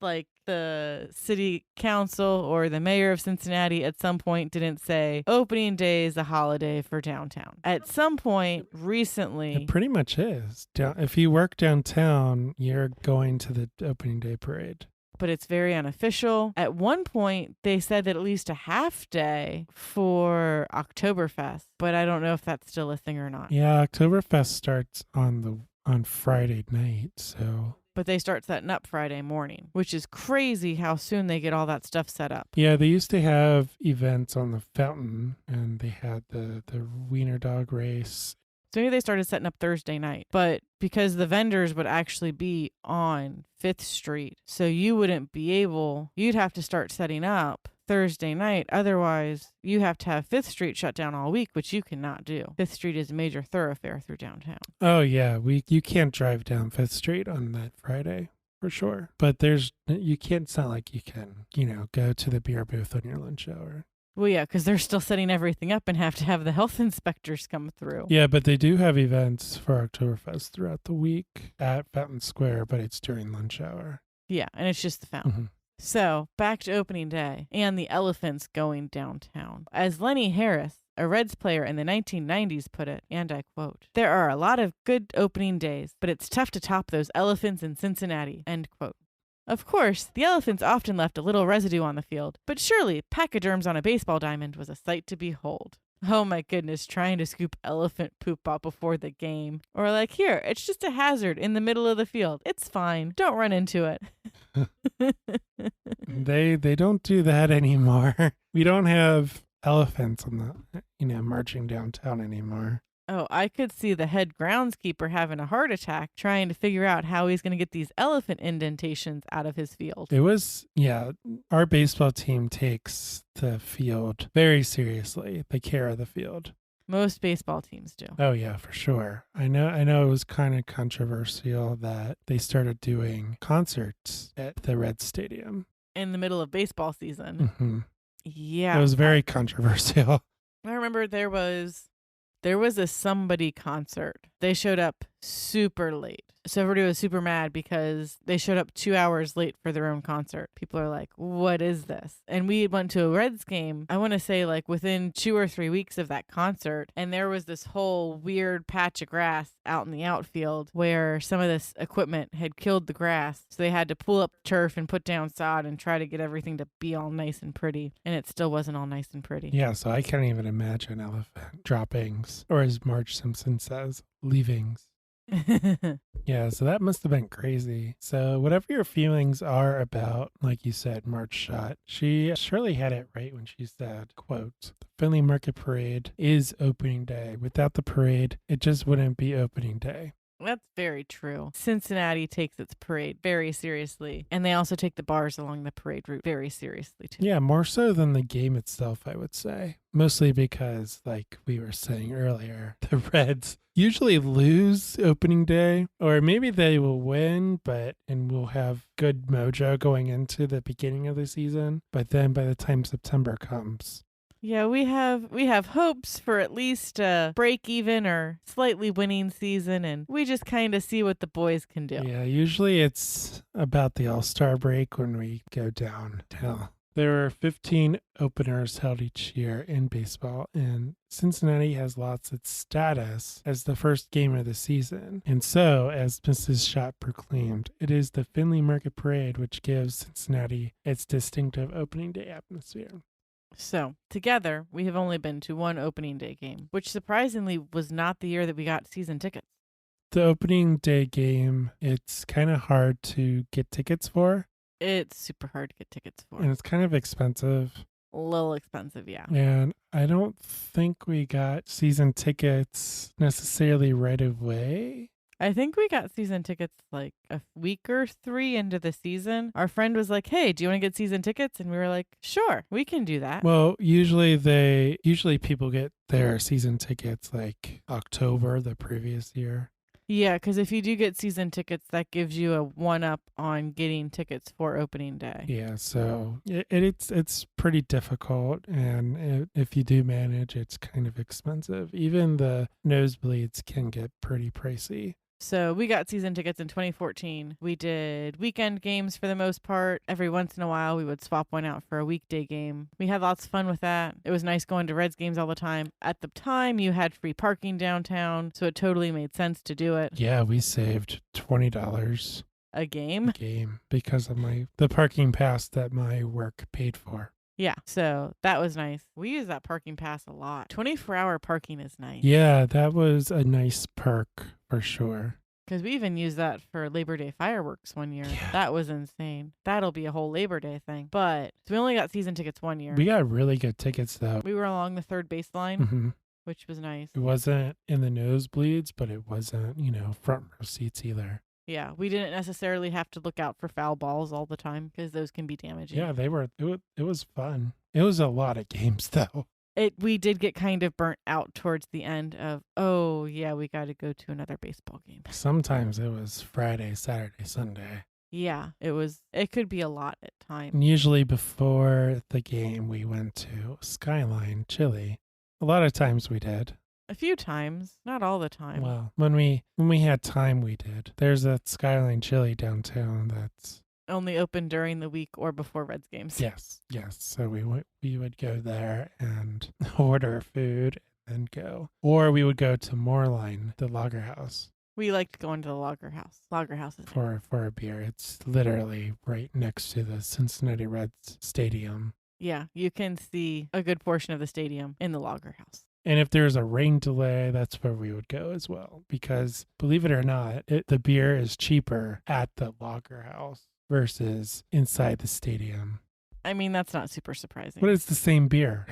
the city council or the mayor of Cincinnati at some point didn't say opening day is a holiday for downtown. At some point recently, It pretty much is. If you work downtown, you're going to the opening day parade. but it's very unofficial. At one point, they said that at least a half day for Oktoberfest, but I don't know if that's still a thing or not. Yeah, Oktoberfest starts on Friday night, so. But they start setting up Friday morning, which is crazy how soon they get all that stuff set up. Yeah, they used to have events on the fountain, and they had the wiener dog race. So maybe they started setting up Thursday night, but because the vendors would actually be on 5th Street, so you'd have to start setting up Thursday night. Otherwise, you have to have 5th Street shut down all week, which you cannot do. 5th Street is a major thoroughfare through downtown. Oh, yeah, you can't drive down 5th Street on that Friday, for sure. But it's not like you can, go to the beer booth on your lunch hour. Well, yeah, because they're still setting everything up and have to have the health inspectors come through. Yeah, but they do have events for Oktoberfest throughout the week at Fountain Square, but it's during lunch hour. Yeah, and it's just the fountain. Mm-hmm. So, back to opening day and the elephants going downtown. As Lenny Harris, a Reds player in the 1990s, put it, and I quote, "There are a lot of good opening days, but it's tough to top those elephants in Cincinnati," end quote. Of course, the elephants often left a little residue on the field, but surely pachyderms on a baseball diamond was a sight to behold. Oh my goodness, trying to scoop elephant poop out before the game. Or like, here, it's just a hazard in the middle of the field. It's fine. Don't run into it. They don't do that anymore. We don't have elephants on the, marching downtown anymore. Oh, I could see the head groundskeeper having a heart attack trying to figure out how he's going to get these elephant indentations out of his field. Our baseball team takes the field very seriously, the care of the field. Most baseball teams do. Oh, yeah, for sure. I know it was kind of controversial that they started doing concerts at the Reds Stadium. In the middle of baseball season. Mm-hmm. Yeah. It was very controversial. I remember there was a somebody concert. They showed up super late. So everybody was super mad because they showed up 2 hours late for their own concert. People are like, what is this? And we went to a Reds game, I want to say like within 2 or 3 weeks of that concert. And there was this whole weird patch of grass out in the outfield where some of this equipment had killed the grass. So they had to pull up turf and put down sod and try to get everything to be all nice and pretty. And it still wasn't all nice and pretty. Yeah, so I can't even imagine elephant droppings, or as Marge Simpson says, leavings. Yeah, so that must have been crazy. So whatever your feelings are about, like you said, March Shot, she surely had it right when she said, quote, "The Findlay Market Parade is opening day. Without the parade, it just wouldn't be opening day." That's very true. Cincinnati takes its parade very seriously. And they also take the bars along the parade route very seriously, too. Yeah, more so than the game itself, I would say. Mostly because, like we were saying earlier, the Reds usually lose opening day, or maybe they will win, and we'll have good mojo going into the beginning of the season. But then by the time September comes, yeah, we have hopes for at least a break even or slightly winning season, and we just kind of see what the boys can do. Yeah, usually it's about the All-Star break when we go downhill. There are 15 openers held each year in baseball, and Cincinnati has lost its status as the first game of the season. And so, as Mrs. Schott proclaimed, it is the Findlay Market Parade which gives Cincinnati its distinctive opening day atmosphere. So, together, we have only been to one opening day game, which surprisingly was not the year that we got season tickets. The opening day game, it's kind of hard to get tickets for. It's super hard to get tickets for. And it's kind of expensive. A little expensive, yeah. And I don't think we got season tickets necessarily right away. I think we got season tickets like a week or 3 into the season. Our friend was like, "Hey, do you want to get season tickets?" And we were like, "Sure, we can do that." Well, usually people get their season tickets like October the previous year. Yeah, because if you do get season tickets, that gives you a 1-up on getting tickets for opening day. Yeah, so it's pretty difficult, and if you do manage, it's kind of expensive. Even the nosebleeds can get pretty pricey. So we got season tickets in 2014. We did weekend games for the most part. Every once in a while, we would swap one out for a weekday game. We had lots of fun with that. It was nice going to Reds games all the time. At the time, you had free parking downtown, so it totally made sense to do it. Yeah, we saved $20 A game? a game because of the parking pass that my work paid for. Yeah, so that was nice. We use that parking pass a lot. 24-hour parking is nice. Yeah, that was a nice perk for sure. Because we even used that for Labor Day fireworks one year. Yeah. That was insane. That'll be a whole Labor Day thing. But so we only got season tickets one year. We got really good tickets though. We were along the third baseline, Mm-hmm. which was nice. It wasn't in the nosebleeds, but it wasn't, front row seats either. Yeah, we didn't necessarily have to look out for foul balls all the time because those can be damaging. Yeah, it was fun. It was a lot of games though. We did get kind of burnt out towards the end of, oh, yeah, we got to go to another baseball game. Sometimes it was Friday, Saturday, Sunday. Yeah, it could be a lot at times. And usually before the game, we went to Skyline Chili. A lot of times we did. A few times, not all the time. Well, when we had time, we did. There's a Skyline Chili downtown that's only open during the week or before Reds games. Yes. So we would go there and order food and go. Or we would go to Moreline, the lager house. We liked going to the lager house. Lager house is for a beer. It's literally right next to the Cincinnati Reds stadium. Yeah, you can see a good portion of the stadium in the lager house. And if there's a rain delay, that's where we would go as well. Because believe it or not, the beer is cheaper at the lager house versus inside the stadium. I mean, that's not super surprising. But it's the same beer.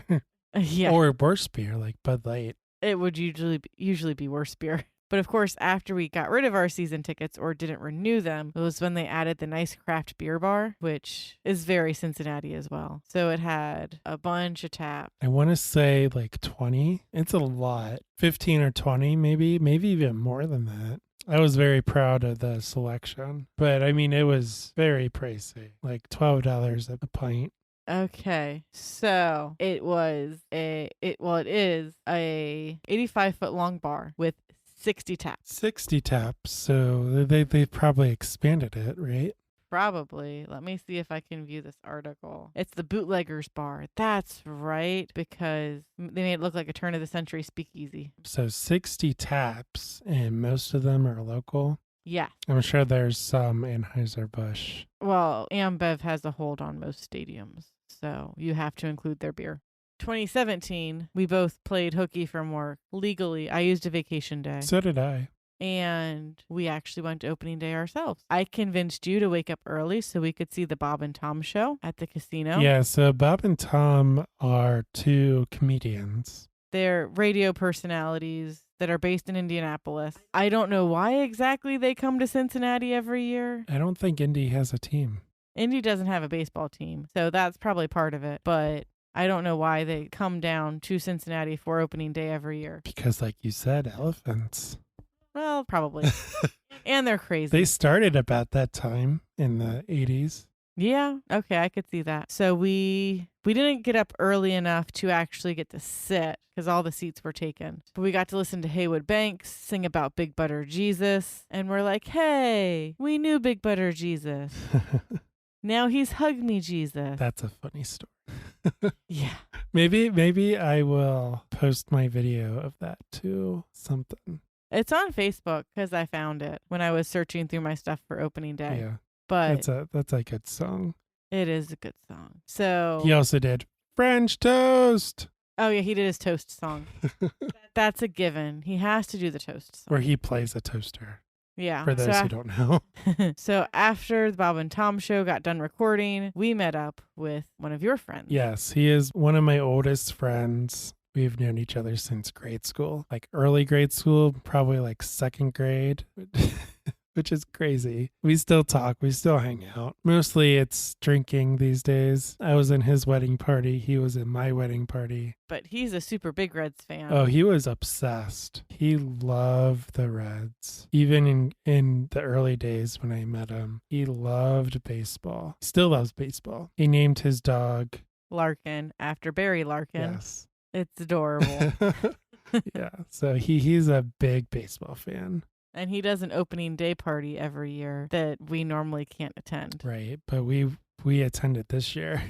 Yeah. Or worse beer, like Bud Light. It would usually be worse beer. But of course, after we got rid of our season tickets or didn't renew them, it was when they added the nice craft beer bar, which is very Cincinnati as well. So it had a bunch of taps. I want to say like 20. It's a lot. 15 or 20, maybe even more than that. I was very proud of the selection, but I mean, it was very pricey, like $12 a pint. Okay, so it is a 85-foot long bar with 60 taps. 60 taps, so they probably expanded it, right? Probably. Let me see if I can view this article. It's the Bootleggers Bar. That's right, because they made it look like a turn-of-the-century speakeasy. So 60 taps, and most of them are local? Yeah. I'm sure there's some Anheuser-Busch. Well, Ambev has a hold on most stadiums, so you have to include their beer. 2017, we both played hooky from work. Legally, I used a vacation day. So did I. And we actually went to opening day ourselves. I convinced you to wake up early so we could see the Bob and Tom show at the casino. Yeah, so Bob and Tom are two comedians. They're radio personalities that are based in Indianapolis. I don't know why exactly they come to Cincinnati every year. I don't think Indy has a team. Indy doesn't have a baseball team, so that's probably part of it. But I don't know why they come down to Cincinnati for opening day every year. Because like you said, elephants. Well, probably. And they're crazy. They started about that time in the 80s. Yeah, okay, I could see that. So we didn't get up early enough to actually get to sit because all the seats were taken. But we got to listen to Haywood Banks sing about Big Butter Jesus. And we're like, hey, we knew Big Butter Jesus. Now he's Hug Me Jesus. That's a funny story. Yeah. Maybe I will post my video of that to something. It's on Facebook because I found it when I was searching through my stuff for opening day. Yeah. But That's a good song. it is a good song. So He also did French Toast. oh yeah, he did his toast song. That's a given. He has to do the toast song. Where he plays a toaster. Yeah. For those who don't know. So after the Bob and Tom show got done recording, we met up with one of your friends. Yes, he is one of my oldest friends. We've known each other since grade school, like early grade school, probably like second grade, which is crazy. We still talk. We still hang out. Mostly it's drinking these days. I was in his wedding party. He was in my wedding party. But he's a super big Reds fan. Oh, he was obsessed. He loved the Reds. Even in the early days when I met him, he loved baseball. Still loves baseball. He named his dog Larkin after Barry Larkin. Yes. It's adorable. Yeah. So he's a big baseball fan. And he does an opening day party every year that we normally can't attend. Right. But we attended this year.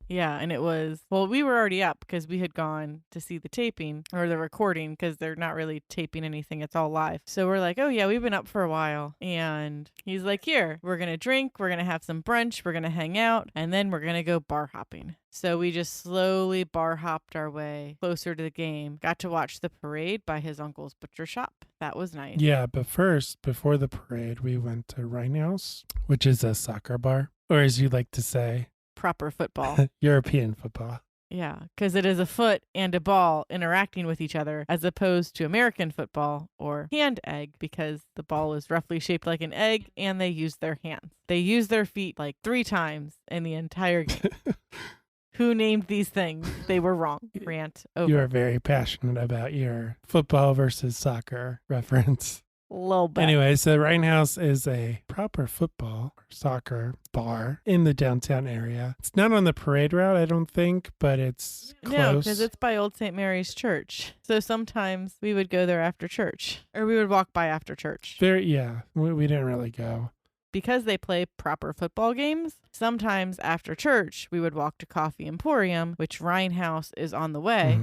Yeah, and it was, well, we were already up because we had gone to see the taping or the recording because they're not really taping anything. It's all live. So we're like, oh, yeah, we've been up for a while. And he's like, here, we're going to drink. We're going to have some brunch. We're going to hang out. And then we're going to go bar hopping. So we just slowly bar hopped our way closer to the game. Got to watch the parade by his uncle's butcher shop. That was nice. Yeah, but first, before the parade, we went to Rhinehouse, which is a soccer bar, or as you like to say, Proper football. European football. Yeah, because it is a foot and a ball interacting with each other as opposed to American football or hand egg because the ball is roughly shaped like an egg and they use their hands. They use their feet like 3 times in the entire game. Who named these things? They were wrong. Rant over. You are very passionate about your football versus soccer reference. Little bit. Anyway, so Rhinehouse is a proper football or soccer bar in the downtown area. It's not on the parade route, I don't think, but it's close. No, because it's by Old St. Mary's Church. So sometimes we would go there after church, or we would walk by after church. Yeah, we didn't really go. Because they play proper football games, sometimes after church, we would walk to Coffee Emporium, which Rhinehouse is on the way,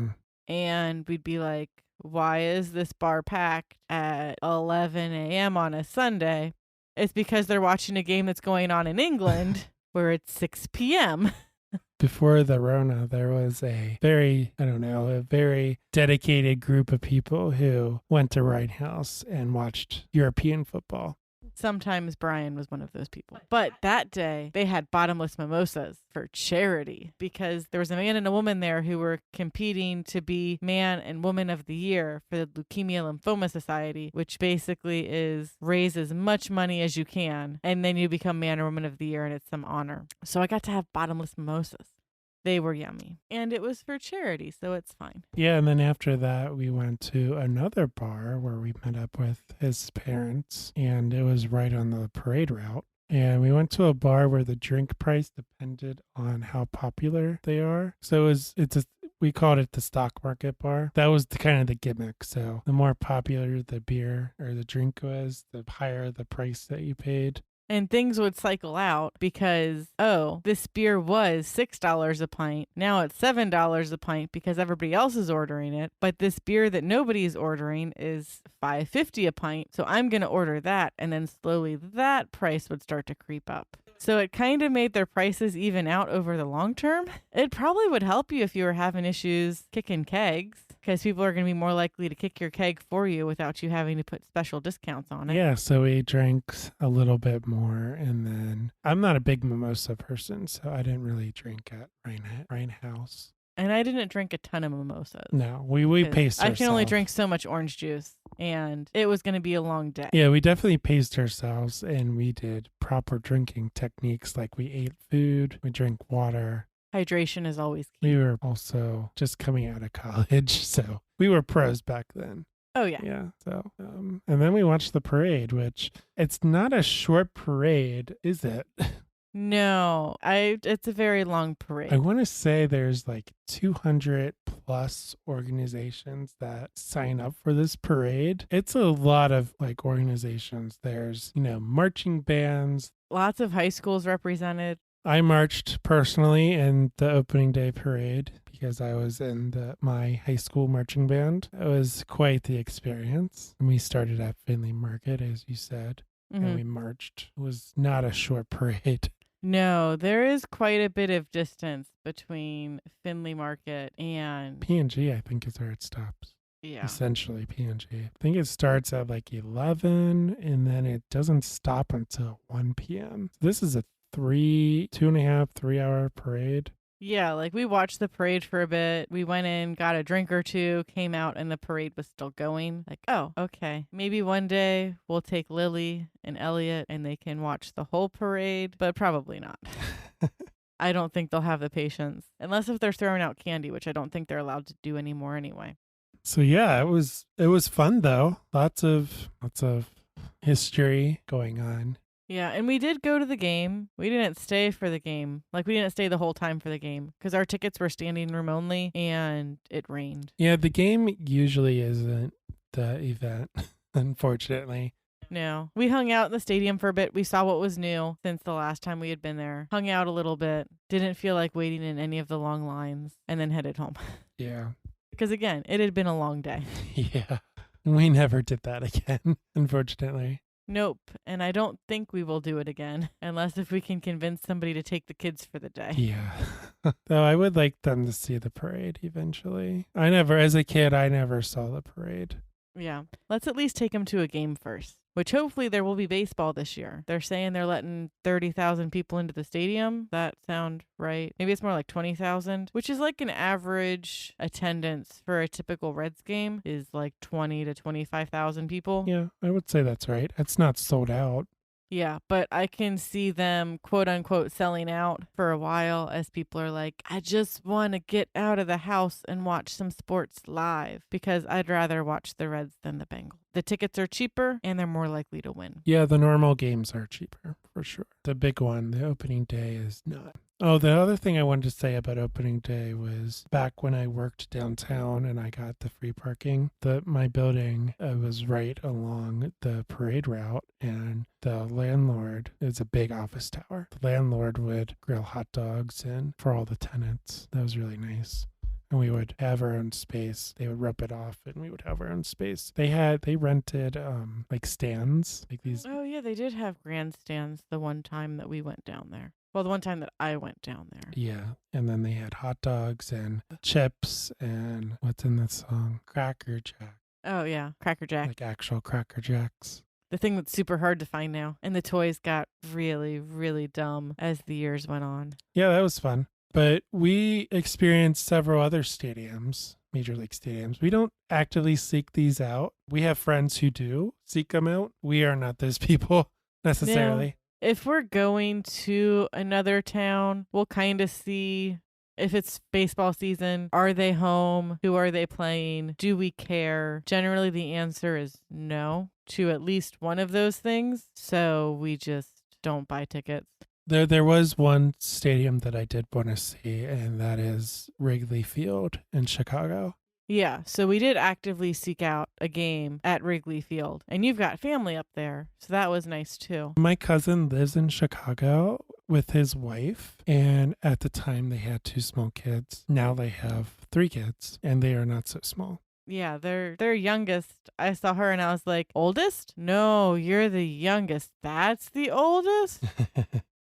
and we'd be like, why is this bar packed at 11 a.m. on a Sunday? It's because they're watching a game that's going on in England where it's 6 p.m. Before the Rona, there was a very dedicated group of people who went to Rhinehouse and watched European football. Sometimes Brian was one of those people. But that day, they had bottomless mimosas for charity because there was a man and a woman there who were competing to be Man and Woman of the Year for the Leukemia Lymphoma Society, which basically is raise as much money as you can, and then you become Man or Woman of the Year, and it's some honor. So I got to have bottomless mimosas. They were yummy. And it was for charity, so it's fine. Yeah, and then after that, we went to another bar where we met up with his parents, and it was right on the parade route. And we went to a bar where the drink price depended on how popular they are. So we called it the stock market bar. That was kind of the gimmick. So the more popular the beer or the drink was, the higher the price that you paid. And things would cycle out because, oh, this beer was $6 a pint. Now it's $7 a pint because everybody else is ordering it. But this beer that nobody's ordering is $5.50 a pint. So I'm going to order that. And then slowly that price would start to creep up. So it kind of made their prices even out over the long term. It probably would help you if you were having issues kicking kegs, because people are going to be more likely to kick your keg for you without you having to put special discounts on it. Yeah, so we drank a little bit more, and then I'm not a big mimosa person, so I didn't really drink at Rhinehouse. And I didn't drink a ton of mimosas. No, we paced ourselves. I can only drink so much orange juice, and it was going to be a long day. Yeah, we definitely paced ourselves, and we did proper drinking techniques, like we ate food, we drank water. Hydration is always key. We were also just coming out of college, so we were pros back then. Oh, yeah. Yeah. So, and then we watched the parade, which it's not a short parade, is it? No, it's a very long parade. I want to say there's like 200 plus organizations that sign up for this parade. It's a lot of like organizations. There's, marching bands. Lots of high schools represented. I marched personally in the opening day parade because I was in my high school marching band. It was quite the experience. And we started at Finley Market, as you said, and we marched. It was not a short parade. No, there is quite a bit of distance between Finley Market and P&G, I think, is where it stops. Yeah. Essentially, P&G. I think it starts at like 11, and then it doesn't stop until 1 p.m. This is a 2.5, 3 hour parade. Yeah, like we watched the parade for a bit. We went in, got a drink or two, came out, and the parade was still going. Like, oh, okay. Maybe one day we'll take Lily and Elliot and they can watch the whole parade, but probably not. I don't think they'll have the patience. Unless if they're throwing out candy, which I don't think they're allowed to do anymore anyway. So yeah, it was fun though. Lots of history going on. Yeah, and we did go to the game. We didn't stay for the game. Like, we didn't stay the whole time for the game because our tickets were standing room only and it rained. Yeah, the game usually isn't the event, unfortunately. No. We hung out in the stadium for a bit. We saw what was new since the last time we had been there. Hung out a little bit. Didn't feel like waiting in any of the long lines, and then headed home. Yeah. Because again, it had been a long day. Yeah. We never did that again, unfortunately. Nope. And I don't think we will do it again unless if we can convince somebody to take the kids for the day. Yeah. Though I would like them to see the parade eventually. As a kid, I never saw the parade. Yeah. Let's at least take them to a game first, which hopefully there will be baseball this year. They're saying they're letting 30,000 people into the stadium. That sound right? Maybe it's more like 20,000, which is like an average attendance for a typical Reds game is like 20 to 25,000 people. Yeah, I would say that's right. It's not sold out. Yeah, but I can see them quote unquote selling out for a while as people are like, I just want to get out of the house and watch some sports live because I'd rather watch the Reds than the Bengals. The tickets are cheaper and they're more likely to win. Yeah, the normal games are cheaper for sure. The big one, the opening day, is not. Oh, the other thing I wanted to say about opening day was back when I worked downtown and I got the free parking, my building was right along the parade route, and the landlord is a big office tower. The landlord would grill hot dogs and for all the tenants. That was really nice. And we would have our own space. They would rip it off and we would have our own space. They rented like stands, like these. Oh yeah, they did have grandstands the one time that we went down there. Well, the one time that I went down there. Yeah. And then they had hot dogs and chips and what's in this song? Cracker Jack. Oh yeah, Cracker Jack. Like actual Cracker Jacks. The thing that's super hard to find now. And the toys got really, really dumb as the years went on. Yeah, that was fun. But we experienced several other stadiums, major league stadiums. We don't actively seek these out. We have friends who do seek them out. We are not those people necessarily. Yeah. If we're going to another town, we'll kind of see if it's baseball season. Are they home? Who are they playing? Do we care? Generally, the answer is no to at least one of those things. So we just don't buy tickets. There was one stadium that I did want to see, and that is Wrigley Field in Chicago. Yeah, so we did actively seek out a game at Wrigley Field, and you've got family up there, so that was nice too. My cousin lives in Chicago with his wife, and at the time they had 2 small kids. Now they have 3 kids, and they are not so small. Yeah, their youngest. I saw her and I was like, oldest? No, you're the youngest. That's the oldest?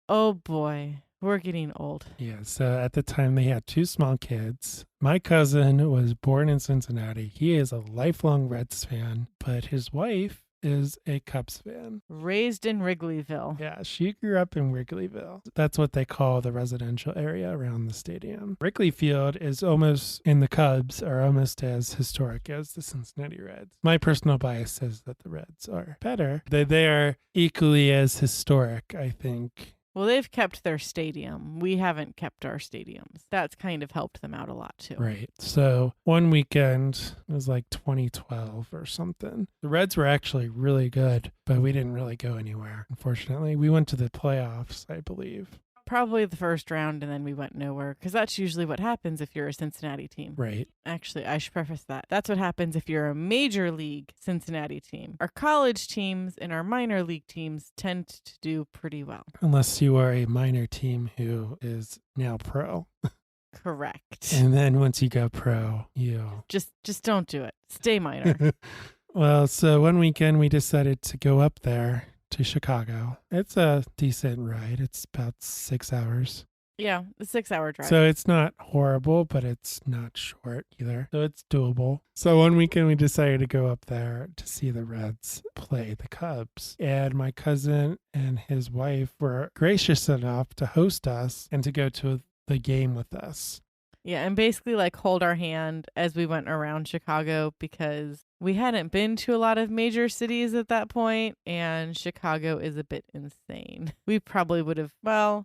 Oh boy. We're getting old. Yeah, so at the time they had 2 small kids. My cousin was born in Cincinnati. He is a lifelong Reds fan, but his wife is a Cubs fan. Raised in Wrigleyville. Yeah, she grew up in Wrigleyville. That's what they call the residential area around the stadium. Wrigley Field is almost, and the Cubs are almost as historic as the Cincinnati Reds. My personal bias says that the Reds are better. They are equally as historic, I think. Well, they've kept their stadium. We haven't kept our stadiums. That's kind of helped them out a lot, too. Right. So one weekend, it was like 2012 or something. The Reds were actually really good, but we didn't really go anywhere, unfortunately. We went to the playoffs, I believe. Probably the first round, and then we went nowhere, because that's usually what happens if you're a Cincinnati team. Right. Actually, I should preface that. That's what happens if you're a major league Cincinnati team. Our college teams and our minor league teams tend to do pretty well. Unless you are a minor team who is now pro. Correct. And then once you go pro, you... Just don't do it. Stay minor. Well, so one weekend we decided to go up there to Chicago. It's a decent ride. It's about 6 hours. Yeah, a 6-hour drive. So it's not horrible, but it's not short either. So it's doable. So one weekend we decided to go up there to see the Reds play the Cubs. And my cousin and his wife were gracious enough to host us and to go to the game with us. Yeah, and basically like hold our hand as we went around Chicago because we hadn't been to a lot of major cities at that point, and Chicago is a bit insane. We probably would have,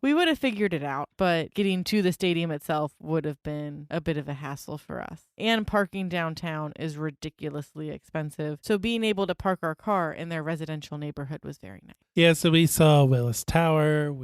we would have figured it out, but getting to the stadium itself would have been a bit of a hassle for us. And parking downtown is ridiculously expensive, so being able to park our car in their residential neighborhood was very nice. Yeah, so we saw Willis Tower.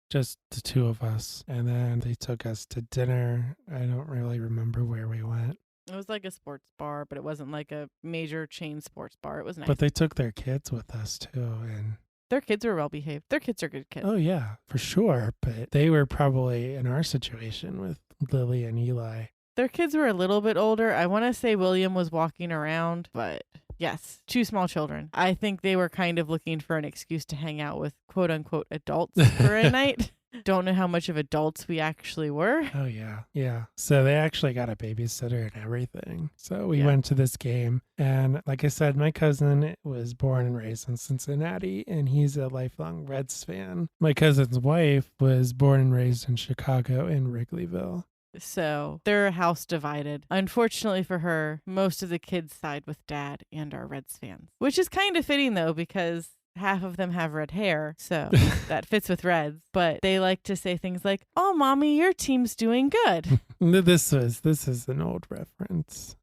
Just the 2 of us. And then they took us to dinner. I don't really remember where we went. It was like a sports bar, but it wasn't like a major chain sports bar. It was nice. But they took their kids with us too, and their kids were well behaved. Their kids are good kids. oh yeah, for sure. But they were probably in our situation with Lily and Eli. Their kids were a little bit older. I want to say William was walking around, but yes, 2 small children. I think they were kind of looking for an excuse to hang out with quote unquote adults for a night. Don't know how much of adults we actually were. Oh, yeah. Yeah. So they actually got a babysitter and everything. So we went to this game. And like I said, my cousin was born and raised in Cincinnati, and he's a lifelong Reds fan. My cousin's wife was born and raised in Chicago in Wrigleyville. So they're house divided. Unfortunately for her, most of the kids side with dad and are Reds fans, which is kind of fitting though, because half of them have red hair, so that fits with Reds. But they like to say things like, "Oh, mommy, your team's doing good." This is an old reference.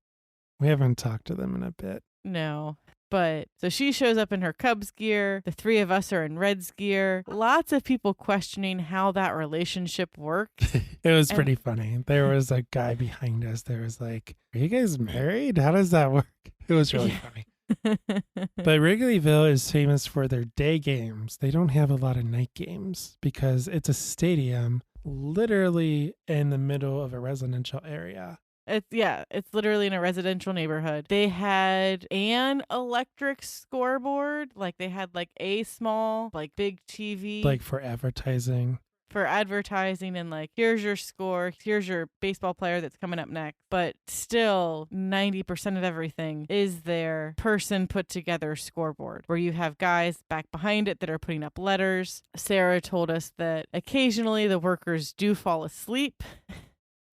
We haven't talked to them in a bit. No. But so she shows up in her Cubs gear. The 3 of us are in Reds gear. Lots of people questioning how that relationship worked. It was pretty funny. There was a guy behind us. There was like, "Are you guys married? How does that work?" It was really funny. But Wrigleyville is famous for their day games. They don't have a lot of night games because it's a stadium literally in the middle of a residential area. It's literally in a residential neighborhood. They had an electric scoreboard. Like they had like a small, like big TV. Like for advertising. For advertising and like, here's your score, here's your baseball player that's coming up next. But still, 90% of everything is their person put together scoreboard where you have guys back behind it that are putting up letters. Sarah told us that occasionally the workers do fall asleep.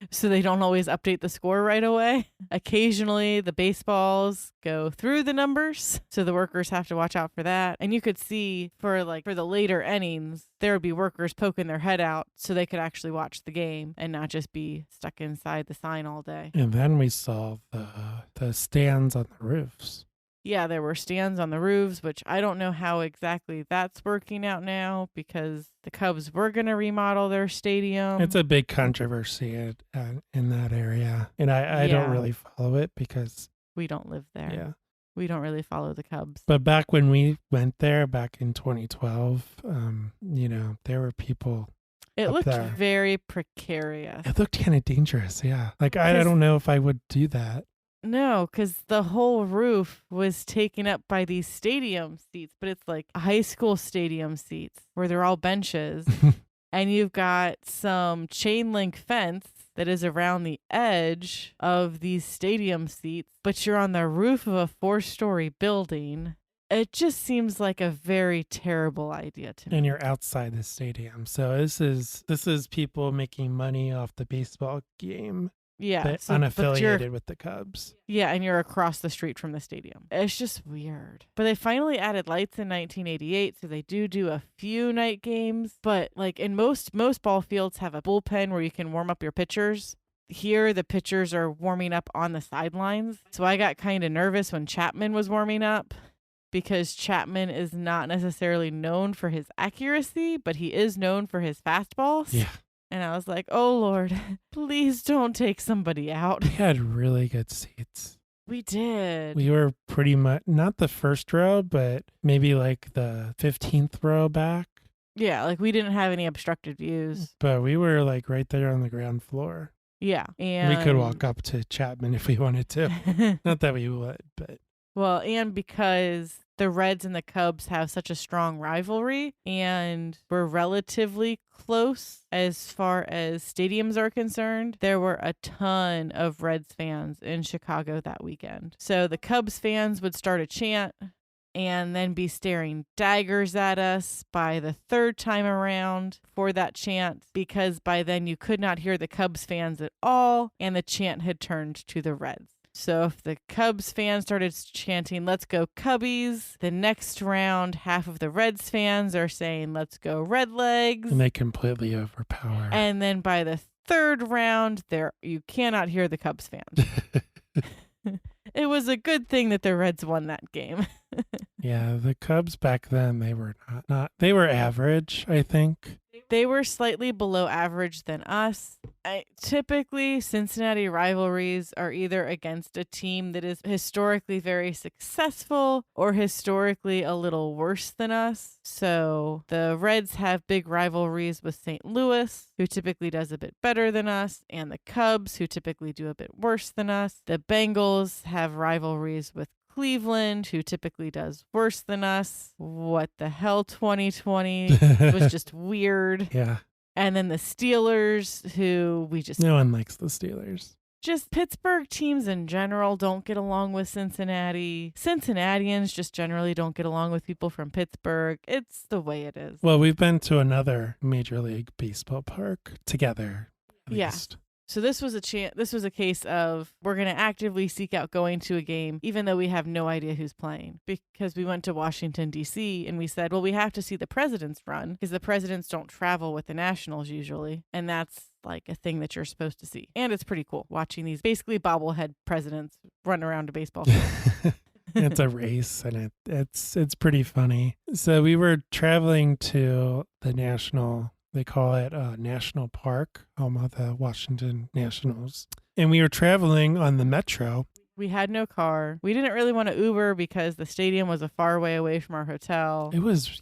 So they don't always update the score right away. Occasionally, the baseballs go through the numbers, so the workers have to watch out for that. And you could see for the later innings, there would be workers poking their head out so they could actually watch the game and not just be stuck inside the sign all day. And then we saw the stands on the roofs. Yeah, there were stands on the roofs, which I don't know how exactly that's working out now because the Cubs were going to remodel their stadium. It's a big controversy in that area. And I don't really follow it because we don't live there. Yeah. We don't really follow the Cubs. But back when we went there, back in 2012, there were people. It looked there. very precarious. It looked kind of dangerous, yeah. Like, I don't know if I would do that. No, because the whole roof was taken up by these stadium seats, but it's like high school stadium seats where they're all benches. And you've got some chain link fence that is around the edge of these stadium seats, but you're on the roof of a 4-story building. It just seems like a very terrible idea to me. And you're outside the stadium. So this is people making money off the baseball game. Yeah. But unaffiliated with the Cubs. Yeah, and you're across the street from the stadium. It's just weird. But they finally added lights in 1988, so they do a few night games. But like in most ball fields have a bullpen where you can warm up your pitchers. Here, the pitchers are warming up on the sidelines. So I got kind of nervous when Chapman was warming up because Chapman is not necessarily known for his accuracy, but he is known for his fastballs. Yeah. And I was like, oh, Lord, please don't take somebody out. We had really good seats. We did. We were pretty much, not the first row, but maybe like the 15th row back. Yeah, like we didn't have any obstructed views. But we were like right there on the ground floor. Yeah. And we could walk up to Chapman if we wanted to. Not that we would, but. Well, and because the Reds and the Cubs have such a strong rivalry and we're relatively close as far as stadiums are concerned, there were a ton of Reds fans in Chicago that weekend. So the Cubs fans would start a chant and then be staring daggers at us by the 3rd time around for that chant because by then you could not hear the Cubs fans at all and the chant had turned to the Reds. So if the Cubs fans started chanting, "Let's go Cubbies," the next round, half of the Reds fans are saying, "Let's go Redlegs." And they completely overpower. And then by the 3rd round, you cannot hear the Cubs fans. It was a good thing that the Reds won that game. Yeah, the Cubs back then, they were not they were average, I think. They were slightly below average than us. Typically, Cincinnati rivalries are either against a team that is historically very successful or historically a little worse than us. So the Reds have big rivalries with St. Louis, who typically does a bit better than us, and the Cubs, who typically do a bit worse than us. The Bengals have rivalries with Cleveland, who typically does worse than us. What the hell, 2020 was just weird. Yeah. And then the Steelers, who no one likes the Steelers. Just Pittsburgh teams in general don't get along with Cincinnati. Cincinnatians just generally don't get along with people from Pittsburgh. It's the way it is. Well, we've been to another Major League Baseball park together. At least. So this was a case of we're going to actively seek out going to a game, even though we have no idea who's playing. Because we went to Washington, D.C., and we said, well, we have to see the presidents run because the presidents don't travel with the Nationals usually. And that's like a thing that you're supposed to see. And it's pretty cool watching these basically bobblehead presidents run around a baseball field. It's a race, and it's pretty funny. So we were traveling to the National. They call it National Park, home of the Washington Nationals. And we were traveling on the Metro. We had no car. We didn't really want to Uber because the stadium was a far way away from our hotel. It was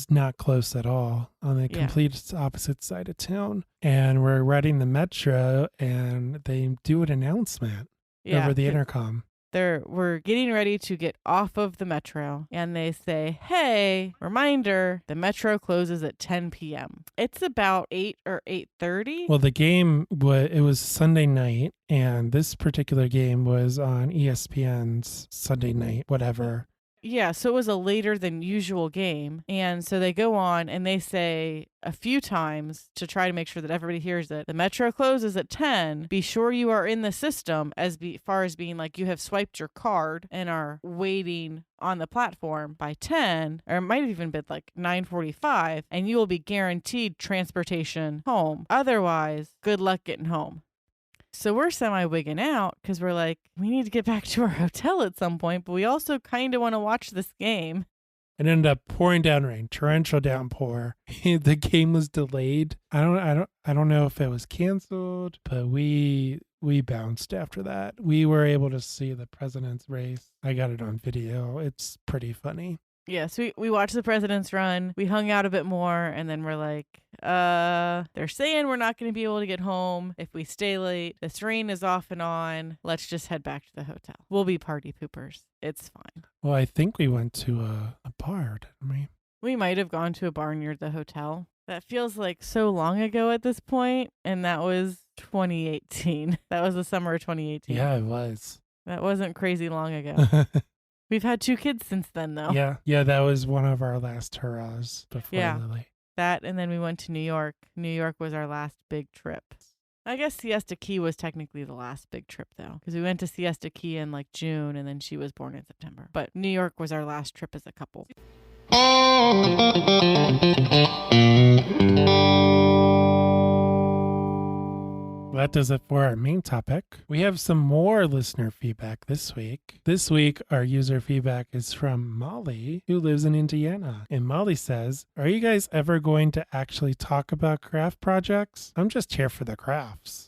not close at all, on the complete opposite side of town. And we're riding the Metro, and they do an announcement over the intercom. We're getting ready to get off of the Metro, and they say, hey, reminder, the Metro closes at 10 p.m. It's about 8 or 8:30. Well, the game, it was Sunday night, and this particular game was on ESPN's Sunday night, whatever. Yeah, so it was a later than usual game. And so they go on and they say a few times to try to make sure that everybody hears it. The Metro closes at 10. Be sure you are in the system as far as being like you have swiped your card and are waiting on the platform by 10, or it might have even been like 9:45, and you will be guaranteed transportation home. Otherwise, good luck getting home. So we're semi-wigging out because we're like, we need to get back to our hotel at some point, but we also kind of want to watch this game. It ended up pouring down rain, torrential downpour. The game was delayed. I don't know if it was canceled, but we bounced after that. We were able to see the president's race. I got it on video. It's pretty funny. Yeah, so we watched the presidents run. We hung out a bit more, and then we're like, they're saying we're not going to be able to get home if we stay late. This rain is off and on. Let's just head back to the hotel. We'll be party poopers. It's fine. Well, I think we went to a bar, didn't we? We might have gone to a bar near the hotel. That feels like so long ago at this point, and that was 2018. That was the summer of 2018. Yeah, it was. That wasn't crazy long ago. We've had 2 kids since then, though. Yeah, that was one of our last hurrahs before Lily. That, and then we went to New York. New York was our last big trip. I guess Siesta Key was technically the last big trip, though, because we went to Siesta Key in like June, and then she was born in September. But New York was our last trip as a couple. That does it for our main topic. We have some more listener feedback this week. This week, our user feedback is from Molly, who lives in Indiana. And Molly says, are you guys ever going to actually talk about craft projects? I'm just here for the crafts.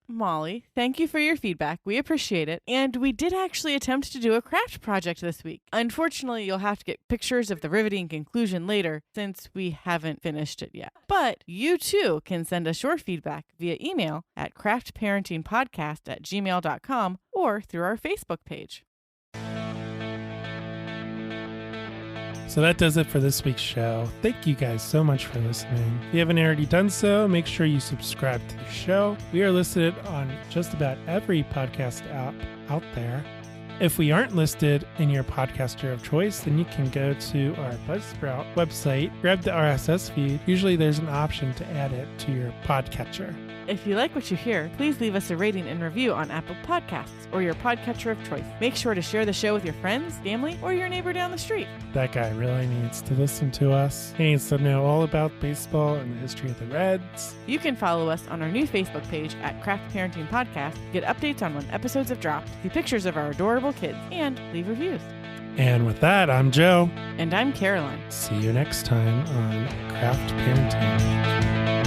Molly, thank you for your feedback. We appreciate it. And we did actually attempt to do a craft project this week. Unfortunately, you'll have to get pictures of the riveting conclusion later since we haven't finished it yet. But you too can send us your feedback via email at craftparentingpodcast@gmail.com or through our Facebook page. So that does it for this week's show. Thank you guys so much for listening. If you haven't already done so, make sure you subscribe to the show. We are listed on just about every podcast app out there. If we aren't listed in your podcaster of choice, then you can go to our Buzzsprout website, grab the RSS feed. Usually there's an option to add it to your podcatcher. If you like what you hear, please leave us a rating and review on Apple Podcasts or your podcatcher of choice. Make sure to share the show with your friends, family, or your neighbor down the street. That guy really needs to listen to us. He needs to know all about baseball and the history of the Reds. You can follow us on our new Facebook page at Craft Parenting Podcast, get updates on when episodes have dropped, see pictures of our adorable kids, and leave reviews. And with that, I'm Joe. And I'm Caroline. See you next time on Craft Parenting.